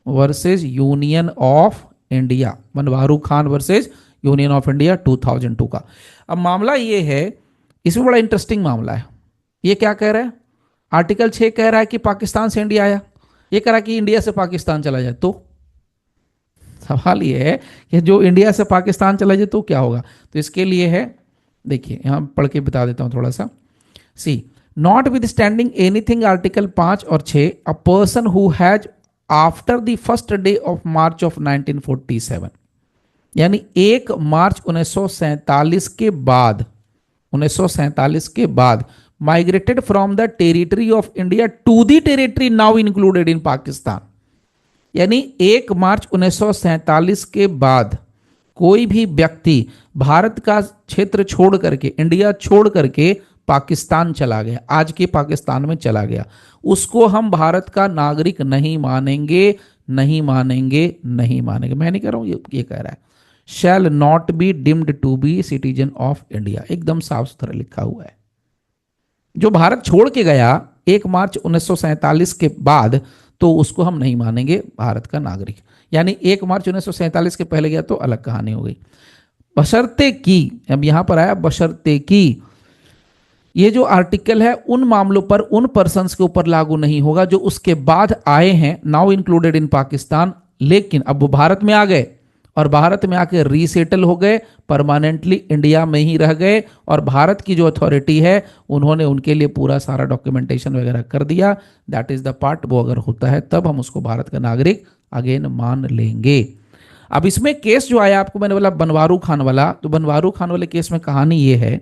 Speaker 1: versus Union of India, Banwaru Khan versus Union of India 2002 का। अब मामला ये है, इसमें बड़ा इंटरेस्टिंग मामला है। ये क्या कह रहा है? आर्टिकल 6 कह रहा है कि पाकिस्तान से इंडिया आया, ये कह रहा है कि इंडिया से पाकिस्तान चला जाए। तो सवाल ये है कि जो इंडिया से पाकिस्तान चला जाए तो क्या होगा? तो इसके लिए है, देखिए यहां पढ़ के बता देता हूं थोड़ा सा। See, notwithstanding anything article 5 और 6, a person who has after the first day of March of 1947, यानी 1 मार्च 1947 के बाद, 1947 के बाद migrated from the territory of India to the territory now included in Pakistan, यानी 1 मार्च 1947 के बाद कोई भी व्यक्ति भारत का क्षेत्र छोड़ करके, इंडिया छोड़ करके पाकिस्तान चला गया, आज के पाकिस्तान में चला गया, उसको हम भारत का नागरिक नहीं मानेंगे, नहीं मानेंगे, नहीं मानेंगे। मैं नहीं कह रहा हूं, ये कह रहा है shall not be deemed to be citizen of India, एकदम साफ सुथरा लिखा हुआ है। जो भारत छोड़ के गया 1 मार्च 1947 के बाद, तो उसको हम नहीं मानेंगे भारत का नागरिक। यानी 1 मार्च 1947 के पहले गया तो अलग कहानी हो गई। बशर्ते की, अब यहां पर आया बशर्ते की, ये जो आर्टिकल है उन मामलों पर, उन पर्सन्स के ऊपर लागू नहीं होगा जो उसके बाद आए हैं, नाउ इंक्लूडेड इन पाकिस्तान, लेकिन अब वो भारत में आ गए और भारत में आके रीसेटल हो गए, परमानेंटली इंडिया में ही रह गए, और भारत की जो अथॉरिटी है उन्होंने उनके लिए पूरा सारा डॉक्यूमेंटेशन वगैरह कर दिया। दैट इज द पार्ट, वो अगर होता है तब हम उसको भारत का नागरिक अगेन मान लेंगे। अब इसमें केस जो आया आपको मैंने बोला बनवारू खान वाला, तो बनवारू खान वाले केस में कहानी ये है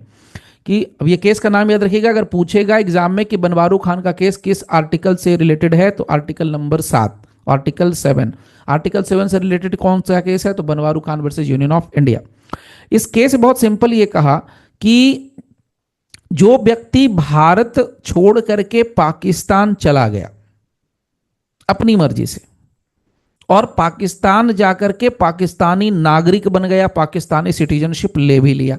Speaker 1: कि अब ये केस का नाम याद रखिएगा, अगर पूछेगा एग्जाम में कि बनवारू खान का केस किस आर्टिकल से रिलेटेड है, तो आर्टिकल नंबर 7, आर्टिकल 7, आर्टिकल 7 से रिलेटेड कौन सा केस है, तो Banwaru Khan versus Union of India. इस केस बहुत सिंपल ये कहा कि जो व्यक्ति भारत छोड़ करके पाकिस्तान चला गया अपनी मर्जी से, और पाकिस्तान जाकर के पाकिस्तानी नागरिक बन गया, पाकिस्तानी सिटीजनशिप ले भी लिया,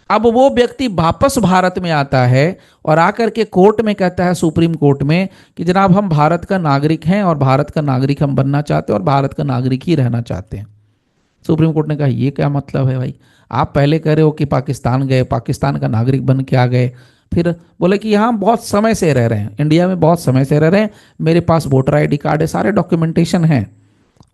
Speaker 1: अब वो व्यक्ति वापस भारत में आता है और आकर के कोर्ट में कहता है, सुप्रीम कोर्ट में, कि जनाब हम भारत का नागरिक हैं और भारत का नागरिक हम बनना चाहते हैं और भारत का नागरिक ही रहना चाहते हैं। सुप्रीम कोर्ट ने कहा ये क्या मतलब है भाई, आप पहले कह रहे हो कि पाकिस्तान गए, पाकिस्तान का नागरिक बन के आ गए, फिर बोले कि यहाँ बहुत समय से रह रहे हैं, इंडिया में बहुत समय से रह रहे हैं, मेरे पास वोटर आईडी कार्ड है, सारे डॉक्यूमेंटेशन है।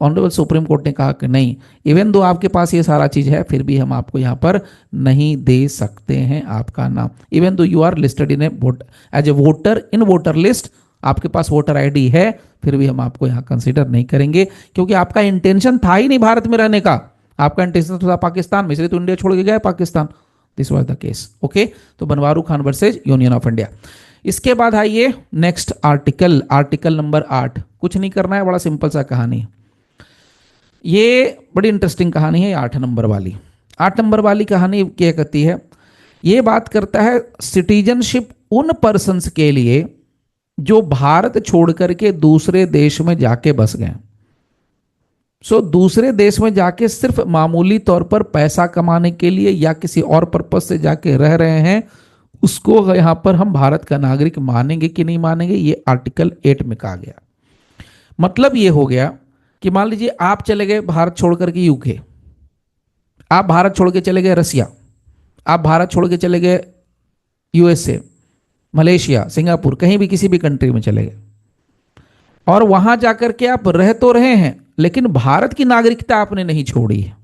Speaker 1: ऑनरेबल सुप्रीम कोर्ट ने कहा कि नहीं, इवन दो आपके पास ये सारा चीज है, फिर भी हम आपको यहाँ पर नहीं दे सकते हैं आपका नाम, even though you are listed in as a voter in voter list, आपके पास वोटर आईडी है, फिर भी हम आपको यहाँ कंसीडर नहीं करेंगे, क्योंकि आपका इंटेंशन था ही नहीं भारत में रहने का, आपका इंटेंशन था पाकिस्तान में, इसलिए तो इंडिया छोड़ के गए Pakistan. This was the case. Okay, तो Banwaru Khan versus Union of India. इसके बाद आइए नेक्स्ट आर्टिकल, आर्टिकल नंबर 8। कुछ नहीं करना है, बड़ा सिंपल सा कहानी है, ये बड़ी इंटरेस्टिंग कहानी है 8 नंबर वाली। 8 नंबर वाली कहानी क्या कहती है, ये बात करता है सिटीजनशिप उन पर्सन्स के लिए जो भारत छोड़ करके दूसरे देश में जाके बस गए। सो दूसरे देश में जाके सिर्फ मामूली तौर पर पैसा कमाने के लिए या किसी और पर्पज से जाके रह रहे हैं, उसको यहां पर हम भारत का नागरिक मानेंगे कि नहीं मानेंगे, ये आर्टिकल 8 में कहा गया। मतलब ये हो गया कि मान लीजिए आप चले गए भारत छोड़ करके यूके, आप भारत छोड़ के चले गए रसिया, आप भारत छोड़ के चले गए यूएसए, मलेशिया, सिंगापुर, कहीं भी किसी भी कंट्री में चले गए, और वहां जाकर के आप रह तो रहे हैं, लेकिन भारत की नागरिकता आपने नहीं छोड़ी है।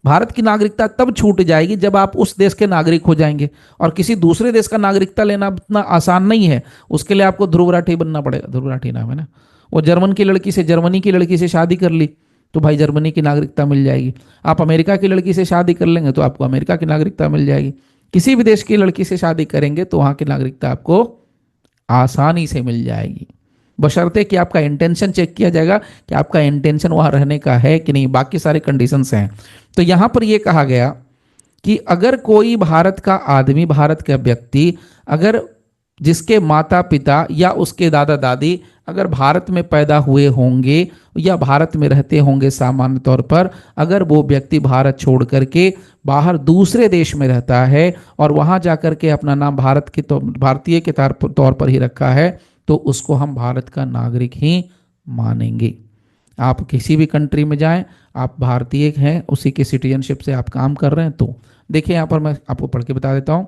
Speaker 1: भारत की नागरिकता तब छूट जाएगी जब आप उस देश के नागरिक हो जाएंगे, और किसी दूसरे देश का नागरिकता लेना इतना आसान नहीं है, उसके लिए आपको ध्रुव राठी बनना पड़ेगा। ध्रुव राठी नाम है ना, वो जर्मन की लड़की से, जर्मनी की लड़की से शादी कर ली तो भाई जर्मनी की नागरिकता मिल जाएगी। आप अमेरिका की लड़की से शादी कर लेंगे तो आपको अमेरिका की नागरिकता मिल जाएगी। किसी भी देश की लड़की से शादी करेंगे तो वहां की नागरिकता आपको आसानी से मिल जाएगी, बशर्ते कि आपका इंटेंशन चेक किया जाएगा कि आपका इंटेंशन वहां रहने का है कि नहीं, बाकी सारे कंडीशंस हैं। तो यहां पर यह कहा गया कि अगर कोई भारत का आदमी, भारत का व्यक्ति, अगर जिसके माता पिता या उसके दादा दादी अगर भारत में पैदा हुए होंगे या भारत में रहते होंगे सामान्य तौर पर, अगर वो व्यक्ति भारत छोड़ करके बाहर दूसरे देश में रहता है और वहां जाकर के अपना नाम भारत के तो भारतीय के तौर पर ही रखा है, तो उसको हम भारत का नागरिक ही मानेंगे। आप किसी भी कंट्री में जाएं, आप भारतीय हैं, उसी के सिटीजनशिप से आप काम कर रहे हैं। तो देखिए यहाँ पर मैं आपको पढ़ के बता देता हूँ।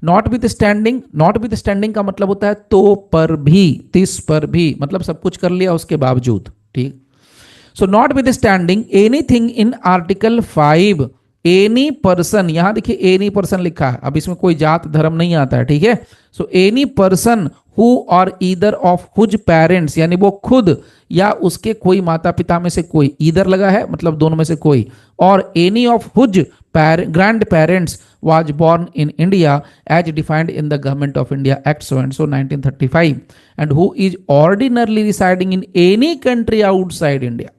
Speaker 1: Not with standing, not with standing का मतलब होता है तो पर भी, तिस पर भी, मतलब सब कुछ कर लिया उसके बावजूद, ठीक। So not with standing anything in article 5, any person, यहां देखिए एनी पर्सन लिखा है, अब इसमें कोई जात धर्म नहीं आता है, ठीक है। सो एनी पर्सन हु और ईदर ऑफ हुज पेरेंट्स, यानी वो खुद या उसके कोई माता पिता में से कोई, ईदर लगा है मतलब दोनों में से कोई, और any of whose grandparents was born in India as defined in the Government of India Act so and so 1935 and who is ordinarily residing in any country outside India।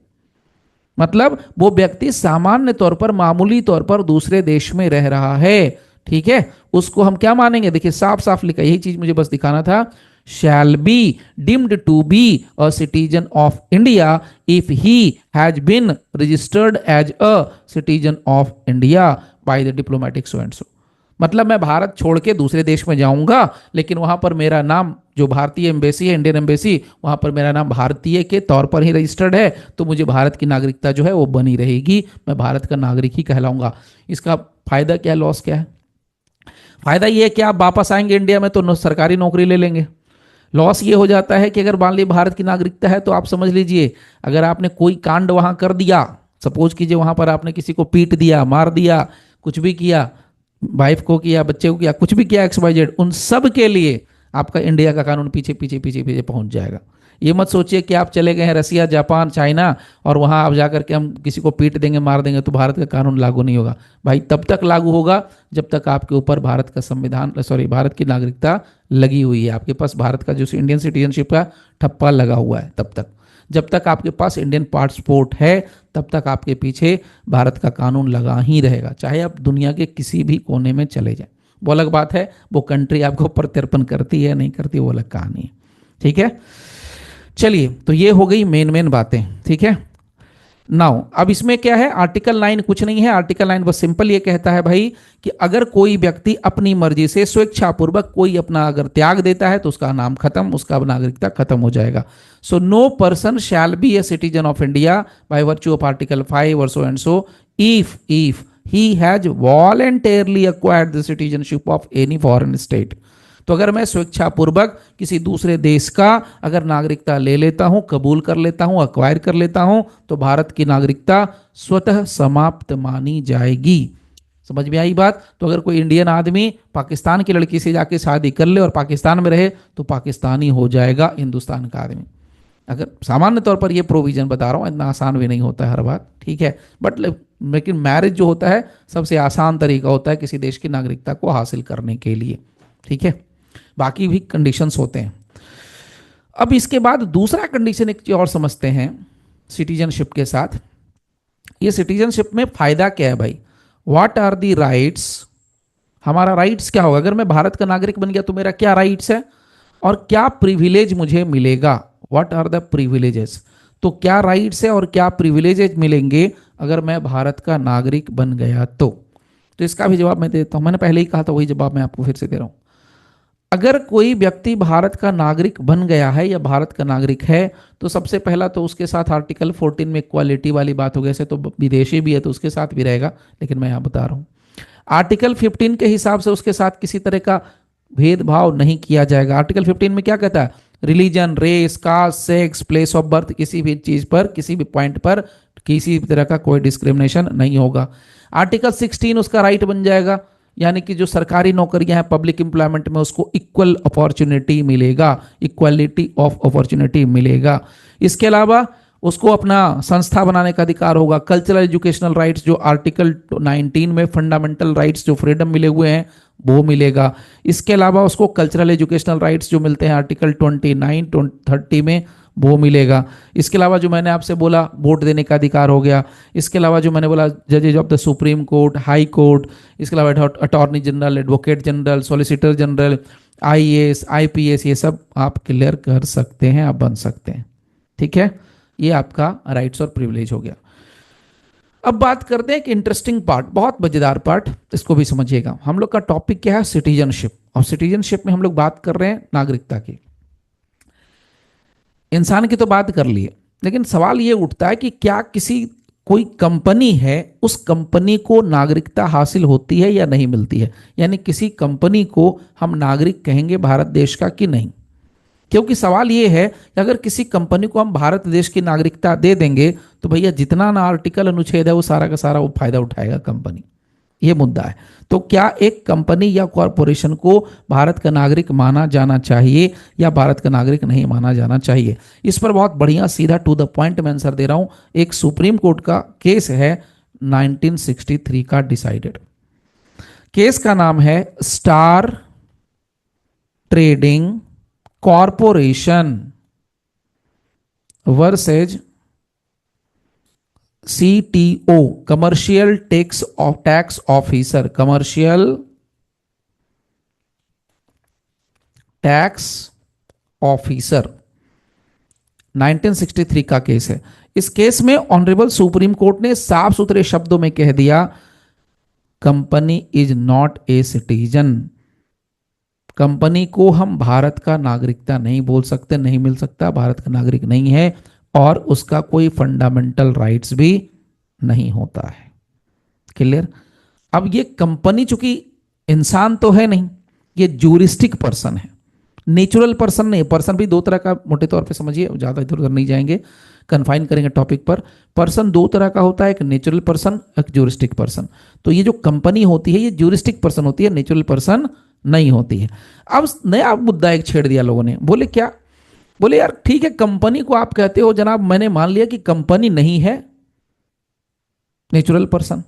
Speaker 1: मतलब वो व्यक्ति सामान्य तौर पर, मामूली तौर पर दूसरे देश में रह रहा है, ठीक है, उसको हम क्या मानेंगे। देखिए साफ साफ लिखा, यही चीज मुझे बस दिखाना था। shall be deemed to be a citizen of India if he has been registered as a citizen of India by the diplomatic so and so। मतलब मैं भारत छोड़ के दूसरे देश में जाऊंगा, लेकिन वहां पर मेरा नाम, जो भारतीय एम्बेसी है, इंडियन एम्बेसी, वहां पर मेरा नाम भारतीय के तौर पर ही रजिस्टर्ड है, तो मुझे भारत की नागरिकता जो है वो बनी रहेगी, मैं भारत का नागरिक ही कहलाऊंगा। इसका फायदा क्या, लॉस क्या है? फायदा ये है कि आप वापस आएंगे इंडिया में तो सरकारी नौकरी ले लेंगे। लॉस ये हो जाता है कि अगर मान लीजिए भारत की नागरिकता है तो आप समझ लीजिए, अगर आपने कोई कांड वहां कर दिया, सपोज कीजिए वहां पर आपने किसी को पीट दिया, मार दिया, कुछ भी किया, वाइफ को किया, बच्चे को किया, कुछ भी किया, XYZ, उन सब के लिए आपका इंडिया का कानून पीछे पीछे पीछे पीछे पहुंच जाएगा। ये मत सोचिए कि आप चले गए हैं रसिया, जापान, चाइना और वहां आप जाकर के हम किसी को पीट देंगे, मार देंगे तो भारत का कानून लागू नहीं होगा। भाई तब तक लागू होगा जब तक आपके ऊपर भारत का संविधान, सॉरी, भारत की नागरिकता लगी हुई है, आपके पास भारत का जो इंडियन सिटीजनशिप का ठप्पा लगा हुआ है। तब तक, जब तक आपके पास इंडियन पासपोर्ट है, तब तक आपके पीछे भारत का कानून लगा ही रहेगा, चाहे आप दुनिया के किसी भी कोने में चले जाएं। वो अलग बात है, वो कंट्री आपको प्रत्यर्पण करती है नहीं करती, वो अलग कहानी है। ठीक है, चलिए, तो ये हो गई मेन मेन बातें। ठीक है, नाउ अब इसमें क्या है, आर्टिकल 9 कुछ नहीं है। आर्टिकल 9 बस सिंपल ये कहता है भाई कि अगर कोई व्यक्ति अपनी मर्जी से स्वेच्छापूर्वक कोई अपना अगर त्याग देता है तो उसका नाम खत्म, उसका नागरिकता खत्म हो जाएगा। So no person shall be a citizen of India by virtue of article 5 और so and so if he has voluntarily acquired the citizenship of any foreign state. तो अगर मैं स्वेच्छापूर्वक किसी दूसरे देश का अगर नागरिकता ले लेता हूं, कबूल कर लेता हूं, अक्वायर कर लेता हूं, तो भारत की नागरिकता स्वतः समाप्त मानी जाएगी। समझ में आई बात? तो अगर कोई इंडियन आदमी पाकिस्तान की लड़की से जाके शादी कर ले और पाकिस्तान में रहे तो पाकिस्तानी हो जाएगा हिंदुस्तान का आदमी। अगर सामान्य तौर पर ये प्रोविजन बता रहा हूँ, इतना आसान भी नहीं होता है हर बात, ठीक है, बट लेकिन मैरिज जो होता है सबसे आसान तरीका होता है किसी देश की नागरिकता को हासिल करने के लिए। ठीक है, बाकी भी कंडीशंस होते हैं। अब इसके बाद दूसरा कंडीशन एक और समझते हैं सिटीजनशिप के साथ। ये सिटीजनशिप में फायदा क्या है भाई? What are the rights? हमारा राइट्स क्या होगा? अगर मैं भारत का नागरिक बन गया तो मेरा क्या राइट्स है और क्या प्रिविलेज मुझे मिलेगा? What are the privileges? तो क्या राइट्स है और क्या प्रिविलेजेज मिलेंगे अगर मैं भारत का नागरिक बन गया तो इसका भी जवाब मैं देता हूं। मैंने पहले ही कहा था, वही जवाब मैं आपको फिर से दे रहा हूं। अगर कोई व्यक्ति भारत का नागरिक बन गया है या भारत का नागरिक है तो सबसे पहला तो उसके साथ आर्टिकल 14 में इक्वालिटी वाली बात हो गई, ऐसे तो विदेशी भी है तो उसके साथ भी रहेगा, लेकिन मैं यहां बता रहा हूं आर्टिकल 15 के हिसाब से उसके साथ किसी तरह का भेदभाव नहीं किया जाएगा। आर्टिकल 15 में क्या कहता है? Religion, race, caste, sex, place of birth, किसी भी चीज पर, किसी भी पॉइंट पर किसी तरह का कोई डिस्क्रिमिनेशन नहीं होगा। आर्टिकल 16 उसका राइट बन जाएगा, यानी कि जो सरकारी नौकरियां हैं पब्लिक एम्प्लॉयमेंट में उसको इक्वल अपॉर्चुनिटी मिलेगा, इक्वालिटी ऑफ अपॉर्चुनिटी मिलेगा। इसके अलावा उसको अपना संस्था बनाने का अधिकार होगा। कल्चरल एजुकेशनल राइट्स जो आर्टिकल 19 में फंडामेंटल राइट्स जो फ्रीडम मिले हुए हैं वो मिलेगा। इसके अलावा उसको कल्चरल एजुकेशनल राइट्स जो मिलते हैं आर्टिकल 29, 30 में वो मिलेगा। इसके अलावा जो मैंने आपसे बोला वोट देने का अधिकार हो गया। इसके अलावा जो मैंने बोला जजेज of the supreme court, high court, इसके अलावा attorney general, advocate general, solicitor general, IAS, IPS, ये सब आप क्लियर कर सकते हैं, आप बन सकते हैं। ठीक है, ये आपका राइट्स और प्रिविलेज हो गया। अब बात करते हैं एक इंटरेस्टिंग पार्ट, बहुत मजेदार पार्ट, इसको भी समझिएगा। हम लोग का टॉपिक क्या है? सिटीजनशिप। और सिटीजनशिप में हम लोग बात कर रहे हैं नागरिकता की। इंसान की तो बात कर लिए, लेकिन सवाल ये उठता है कि क्या किसी कोई कंपनी है, उस कंपनी को नागरिकता हासिल होती है या नहीं मिलती है? यानी किसी कंपनी को हम नागरिक कहेंगे भारत देश का कि नहीं? क्योंकि सवाल ये है कि अगर किसी कंपनी को हम भारत देश की नागरिकता दे देंगे तो भैया जितना ना आर्टिकल अनुच्छेद है वो सारा का सारा वो फायदा उठाएगा कंपनी। ये मुद्दा है। तो क्या एक कंपनी या कॉरपोरेशन को भारत का नागरिक माना जाना चाहिए या भारत का नागरिक नहीं माना जाना चाहिए? इस पर बहुत बढ़िया सीधा टू द पॉइंट में आंसर दे रहा हूं। एक सुप्रीम कोर्ट का केस है 1963 का डिसाइडेड। केस का नाम है star trading corporation versus CTO, commercial tax officer, commercial tax officer, 1963 का केस है। इस केस में ऑनरेबल सुप्रीम कोर्ट ने साफ सुथरे शब्दों में कह दिया company is not a citizen. Company को हम भारत का नागरिकता नहीं बोल सकते, नहीं मिल सकता, भारत का नागरिक नहीं है और उसका कोई फंडामेंटल राइट्स भी नहीं होता है। क्लियर? अब ये कंपनी चूंकि इंसान तो है नहीं, ये जूरिस्टिक पर्सन है, नेचुरल पर्सन नहीं। पर्सन भी दो तरह का मोटे तौर पे समझिए, ज्यादा इधर उधर नहीं जाएंगे। कन्फाइन करेंगे टॉपिक पर। पर्सन दो तरह का होता है, एक नेचुरल पर्सन, एक ज्यूरिस्टिक पर्सन। तो ये जो कंपनी होती है ये ज्यूरिस्टिक पर्सन होती है, नेचुरल पर्सन नहीं होती है। अब नया मुद्दा एक छेड़ दिया लोगों ने, बोले क्या, बोले यार ठीक है कंपनी को आप कहते हो जनाब, मैंने मान लिया कि कंपनी नहीं है नेचुरल पर्सन,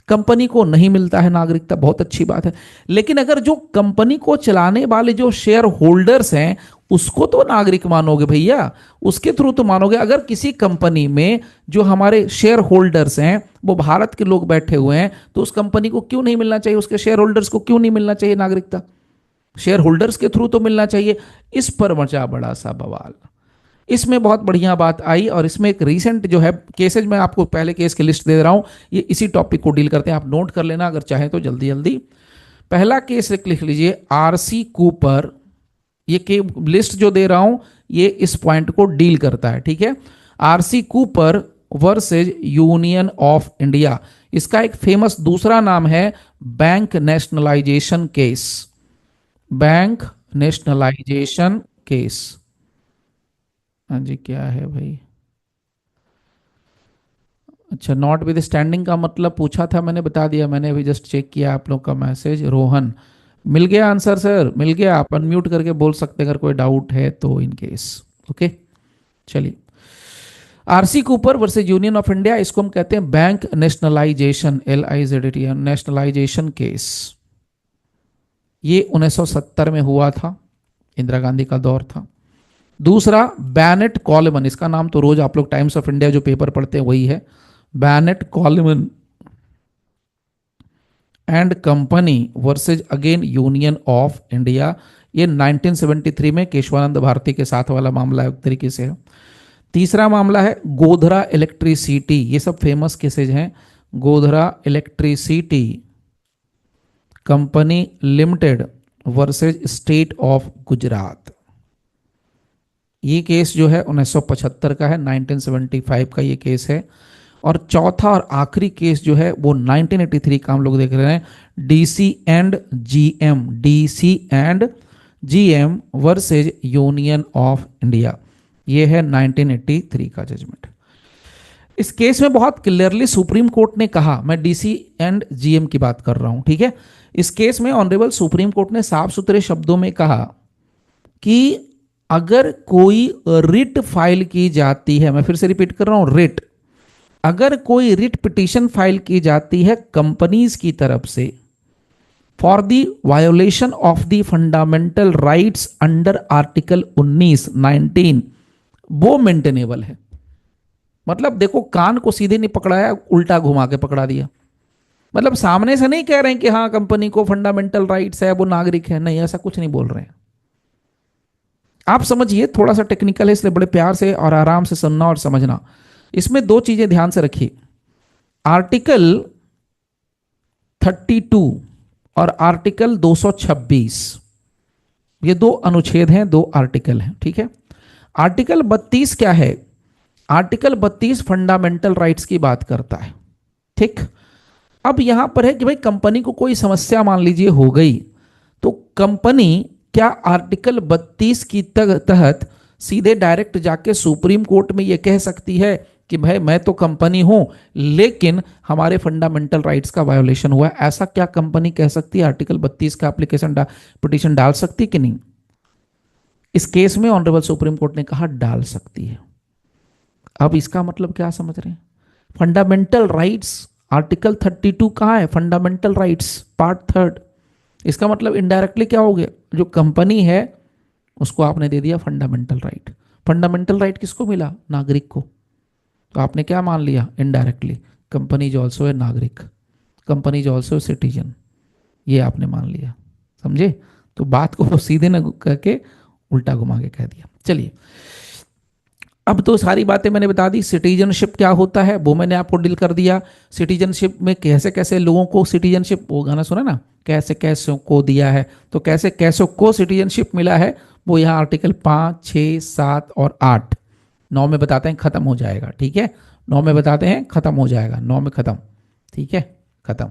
Speaker 1: कंपनी को नहीं मिलता है नागरिकता, बहुत अच्छी बात है। लेकिन अगर जो कंपनी को चलाने वाले जो शेयर होल्डर्स हैं उसको तो नागरिक मानोगे भैया, उसके थ्रू तो मानोगे। अगर किसी कंपनी में जो हमारे शेयर होल्डर्स हैं वो भारत के लोग बैठे हुए हैं तो उस कंपनी को क्यों नहीं मिलना चाहिए, उसके शेयर होल्डर्स को क्यों नहीं मिलना चाहिए नागरिकता, शेयर होल्डर्स के थ्रू तो मिलना चाहिए। इस पर मचा बड़ा सा बवाल। इसमें बहुत बढ़िया बात आई और इसमें एक रीसेंट जो है केसेज, मैं आपको पहले केस की लिस्ट दे रहा हूं, ये इसी टॉपिक को डील करते हैं, आप नोट कर लेना अगर चाहें तो जल्दी जल्दी। पहला केस लिख लीजिए, आरसी कूपर। ये के लिस्ट जो दे रहा हूं ये इस पॉइंट को डील करता है, ठीक है। RC Cooper versus Union of India. इसका एक फेमस दूसरा नाम है bank nationalisation case, bank nationalisation case. हाँ जी क्या है भाई, अच्छा नॉट विद स्टैंडिंग का मतलब पूछा था मैंने, बता दिया मैंने, अभी जस्ट चेक किया आप लोग का मैसेज। रोहन मिल गया आंसर सर, मिल गया, आप अनम्यूट करके बोल सकते हैं अगर कोई डाउट है तो इन केस। ओके चलिए, RC Cooper versus Union of India, इसको हम कहते हैं bank nationalisation, LIZT nationalisation case. ये 1970 में हुआ था, इंदिरा गांधी का दौर था। दूसरा बैनेट कॉलमन, इसका नाम तो रोज आप लोग टाइम्स ऑफ इंडिया जो पेपर पढ़ते हैं वही है, Bennett Coleman and company versus again Union of India. ये 1973 में केशवानंद भारती के साथ वाला मामला है, एक तरीके से है। तीसरा मामला है गोधरा इलेक्ट्रिसिटी, ये सब फेमस केसेज हैं। Godhra electricity company limited versus state of Gujarat. ये केस जो है 1975 का है, 1975 का ये केस है। और चौथा और आखिरी केस जो है वो 1983 का हम लोग देख रहे हैं, DC and GM, DC and GM versus Union of India. ये है 1983 का जजमेंट। इस केस में बहुत क्लियरली सुप्रीम कोर्ट ने कहा, मैं डीसी एंड जीएम की बात कर रहा हूं, ठीक है। इस केस में ऑनरेबल सुप्रीम कोर्ट ने साफ सुथरे शब्दों में कहा कि अगर कोई रिट फाइल की जाती है, मैं फिर से रिपीट कर रहा हूं, रिट, अगर कोई रिट पिटीशन फाइल की जाती है कंपनीज की तरफ से for the violation of the fundamental rights under article 19 वो मेंटेनेबल है। मतलब देखो कान को सीधे नहीं पकड़ाया, उल्टा घुमा के पकड़ा दिया। मतलब सामने से नहीं कह रहे हैं कि हाँ कंपनी को फंडामेंटल राइट्स है, वो नागरिक है, नहीं ऐसा कुछ नहीं बोल रहे हैं। आप समझिए, थोड़ा सा टेक्निकल है इसलिए बड़े प्यार से और आराम से सुनना और समझना। इसमें दो चीजें ध्यान से रखिए, आर्टिकल 32 और आर्टिकल 226, ये दो अनुच्छेद हैं, दो आर्टिकल हैं, ठीक है। आर्टिकल 32 क्या है, आर्टिकल 32 फंडामेंटल राइट्स की बात करता है, ठीक। अब यहां पर है कि भाई कंपनी को कोई समस्या मान लीजिए हो गई, तो कंपनी क्या आर्टिकल 32 की तहत सीधे डायरेक्ट जाके सुप्रीम कोर्ट में यह कह सकती है कि भाई मैं तो कंपनी हूं लेकिन हमारे फंडामेंटल राइट्स का वायोलेशन हुआ है, ऐसा क्या कंपनी कह सकती है? आर्टिकल 32 का एप्लीकेशन पिटीशन डाल सकती है कि नहीं? इस केस में ऑनरेबल सुप्रीम कोर्ट ने कहा डाल सकती है। अब इसका मतलब क्या समझ रहे हैं? फंडामेंटल राइट्स आर्टिकल 32 कहाँ है? Fundamental rights part 3। इसका मतलब इनडायरेक्टली क्या हो गया, जो कंपनी है उसको आपने दे दिया फंडामेंटल राइट। फंडामेंटल राइट किसको मिला? नागरिक को। तो आपने क्या मान लिया indirectly? Company is also a नागरिक, कंपनी इज ऑल्सो सिटीजन, ये आपने मान लिया। समझे? तो बात को सीधे न करके उल्टा घुमा के कह दिया। चलिए, अब तो सारी बातें मैंने बता दी। सिटीजनशिप क्या होता है वो मैंने आपको डील कर दिया। सिटीजनशिप में कैसे कैसे लोगों को सिटीजनशिप, वो गाना सुना ना, कैसे कैसे को दिया है, तो कैसे कैसे को सिटीजनशिप मिला है वो यहाँ आर्टिकल 5, 6, 7 और 8, 9 में बताते हैं, खत्म हो जाएगा, ठीक है। 9 में बताते हैं खत्म हो जाएगा, 9 में खत्म, ठीक है, खत्म।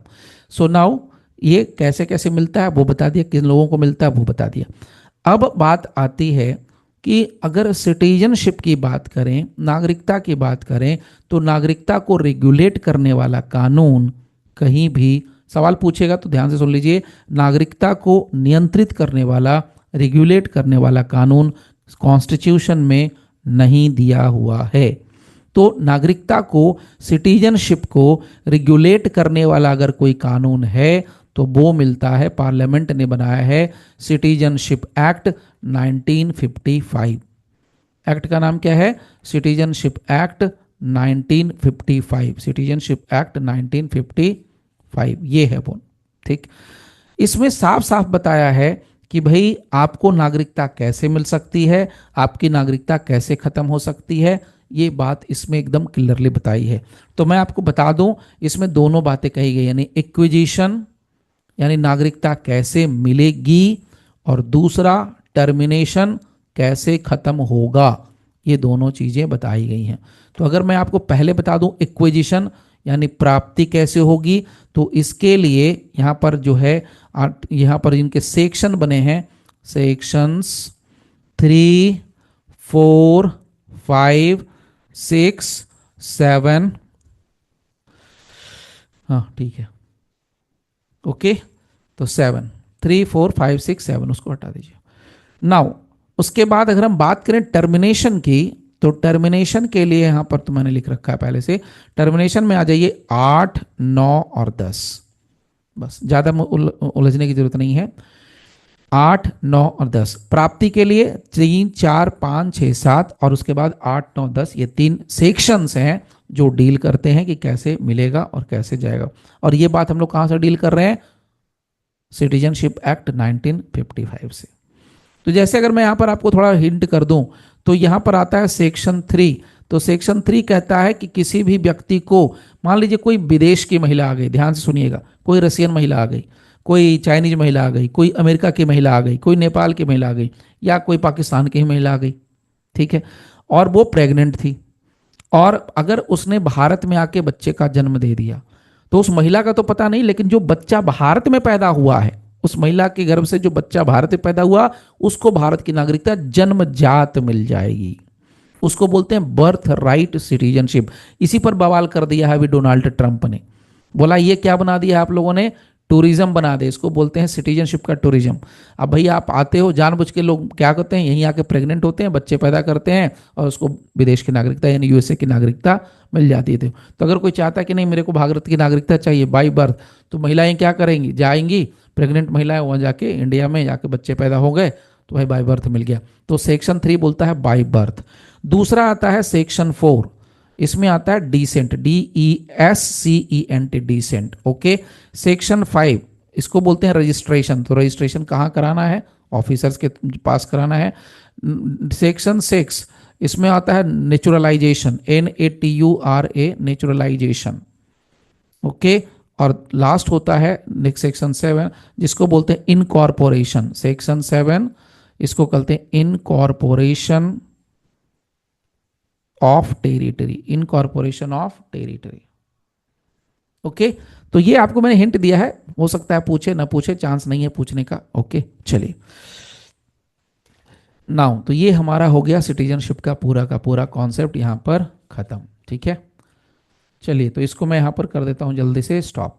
Speaker 1: सो नाउ ये कैसे कैसे मिलता है वो बता दिया, किन लोगों को मिलता है वो बता दिया। अब बात आती है कि अगर सिटीजनशिप की बात करें, नागरिकता की बात करें, तो नागरिकता को रेगुलेट करने वाला कानून कहीं भी, सवाल पूछेगा तो ध्यान से सुन लीजिए, नागरिकता को नियंत्रित करने वाला, रेगुलेट करने वाला कानून कॉन्स्टिट्यूशन में नहीं दिया हुआ है। तो नागरिकता को, सिटीजनशिप को रेगुलेट करने वाला अगर कोई कानून है तो वो मिलता है, पार्लियामेंट ने बनाया है सिटीजनशिप एक्ट 1955। एक्ट का नाम क्या है? Citizenship act 1955। सिटीजनशिप एक्ट 1955 ये है वो। ठीक, इसमें साफ साफ बताया है कि भाई आपको नागरिकता कैसे मिल सकती है, आपकी नागरिकता कैसे खत्म हो सकती है, ये बात इसमें एकदम क्लियरली बताई है। तो मैं आपको बता दूं, इसमें दोनों बातें कही गई, यानी एक्विजिशन यानी नागरिकता कैसे मिलेगी, और दूसरा टर्मिनेशन कैसे खत्म होगा, ये दोनों चीजें बताई गई हैं। तो अगर मैं आपको पहले बता दूं एक्विजिशन यानी प्राप्ति कैसे होगी, तो इसके लिए यहां पर जो है, यहां पर इनके सेक्शन बने हैं, सेक्शंस 3, 4, 5, 6, 7। हाँ ठीक है, ओके। तो 7, 3, 4, 5, 6, 7 उसको हटा दीजिए। नाउ उसके बाद अगर हम बात करें टर्मिनेशन की, तो टर्मिनेशन के लिए यहां पर तो मैंने लिख रखा है पहले से, टर्मिनेशन में आ जाइए 8, 9 और 10। बस ज्यादा उलझने की जरूरत नहीं है। 8, 9 और 10 प्राप्ति के लिए 3, 4, 5, 6, 7 और उसके बाद 8, 9, 10, ये 3 सेक्शंस हैं जो डील करते हैं कि कैसे मिलेगा और कैसे जाएगा। और ये बात हम लोग कहां से डील कर रहे हैं? सिटीजनशिप एक्ट 1955 से। तो जैसे अगर मैं यहां पर आपको थोड़ा हिंट कर दूं, तो यहां पर आता है सेक्शन 3। तो सेक्शन 3 कहता है कि किसी भी व्यक्ति को, मान लीजिए कोई विदेश की महिला आ गई, ध्यान से सुनिएगा, कोई रशियन महिला आ गई, कोई चाइनीज महिला आ गई, कोई अमेरिका की महिला आ गई, कोई नेपाल की महिला आ गई, या कोई पाकिस्तान की ही महिला आ गई, ठीक है, और वो प्रेग्नेंट थी, और अगर उसने भारत में आके बच्चे का जन्म दे दिया, तो उस महिला का तो पता नहीं, लेकिन जो बच्चा भारत में पैदा हुआ है, उस महिला के गर्भ से जो बच्चा भारत में पैदा हुआ, उसको भारत की नागरिकता जन्मजात मिल जाएगी। उसको बोलते हैं बर्थ राइट सिटीजनशिप। इसी पर बवाल कर दिया है अभी डोनाल्ड ट्रंप ने, बोला ये क्या बना दिया आप लोगों ने, टूरिज्म बना दे, इसको बोलते हैं सिटीजनशिप का टूरिज्म। अब भाई आप आते हो, जानबूझ के लोग क्या करते हैं, यहीं आके प्रेग्नेंट होते हैं, बच्चे पैदा करते हैं, और उसको विदेश की नागरिकता यानी यूएसए की नागरिकता मिल जाती है। तो अगर कोई चाहता है कि नहीं मेरे को भारत की नागरिकता चाहिए बाई बर्थ, तो महिलाएं क्या करेंगी, जाएंगी, प्रेग्नेंट महिलाएं वहां जाके इंडिया में जाके बच्चे पैदा हो गए, तो भाई बाई बर्थ मिल गया। तो सेक्शन 3 बोलता है बाई बर्थ। दूसरा आता है सेक्शन 4, इसमें आता है descent, DESCENT, descent, okay. Section 5 इसको बोलते हैं रजिस्ट्रेशन। तो रजिस्ट्रेशन कहाँ कराना है? ऑफिसर्स के पास कराना है। सेक्शन 6 इसमें आता है नेचुरलाइजेशन, NATURA, नेचुरलाइजेशन, ओके। और लास्ट होता है सेक्शन 7 जिसको बोलते हैं इनकॉर्पोरेशन। सेक्शन 7 इसको कहते हैं incorporation of territory, incorporation of territory, okay. तो ये आपको मैंने हिंट दिया है, हो सकता है पूछे ना पूछे, चांस नहीं है पूछने का, ओके। चलिए नाउ, तो ये हमारा हो गया सिटीजनशिप का पूरा कॉन्सेप्ट यहां पर खत्म, ठीक है। चलिए तो इसको मैं यहां पर कर देता हूं जल्दी से स्टॉप।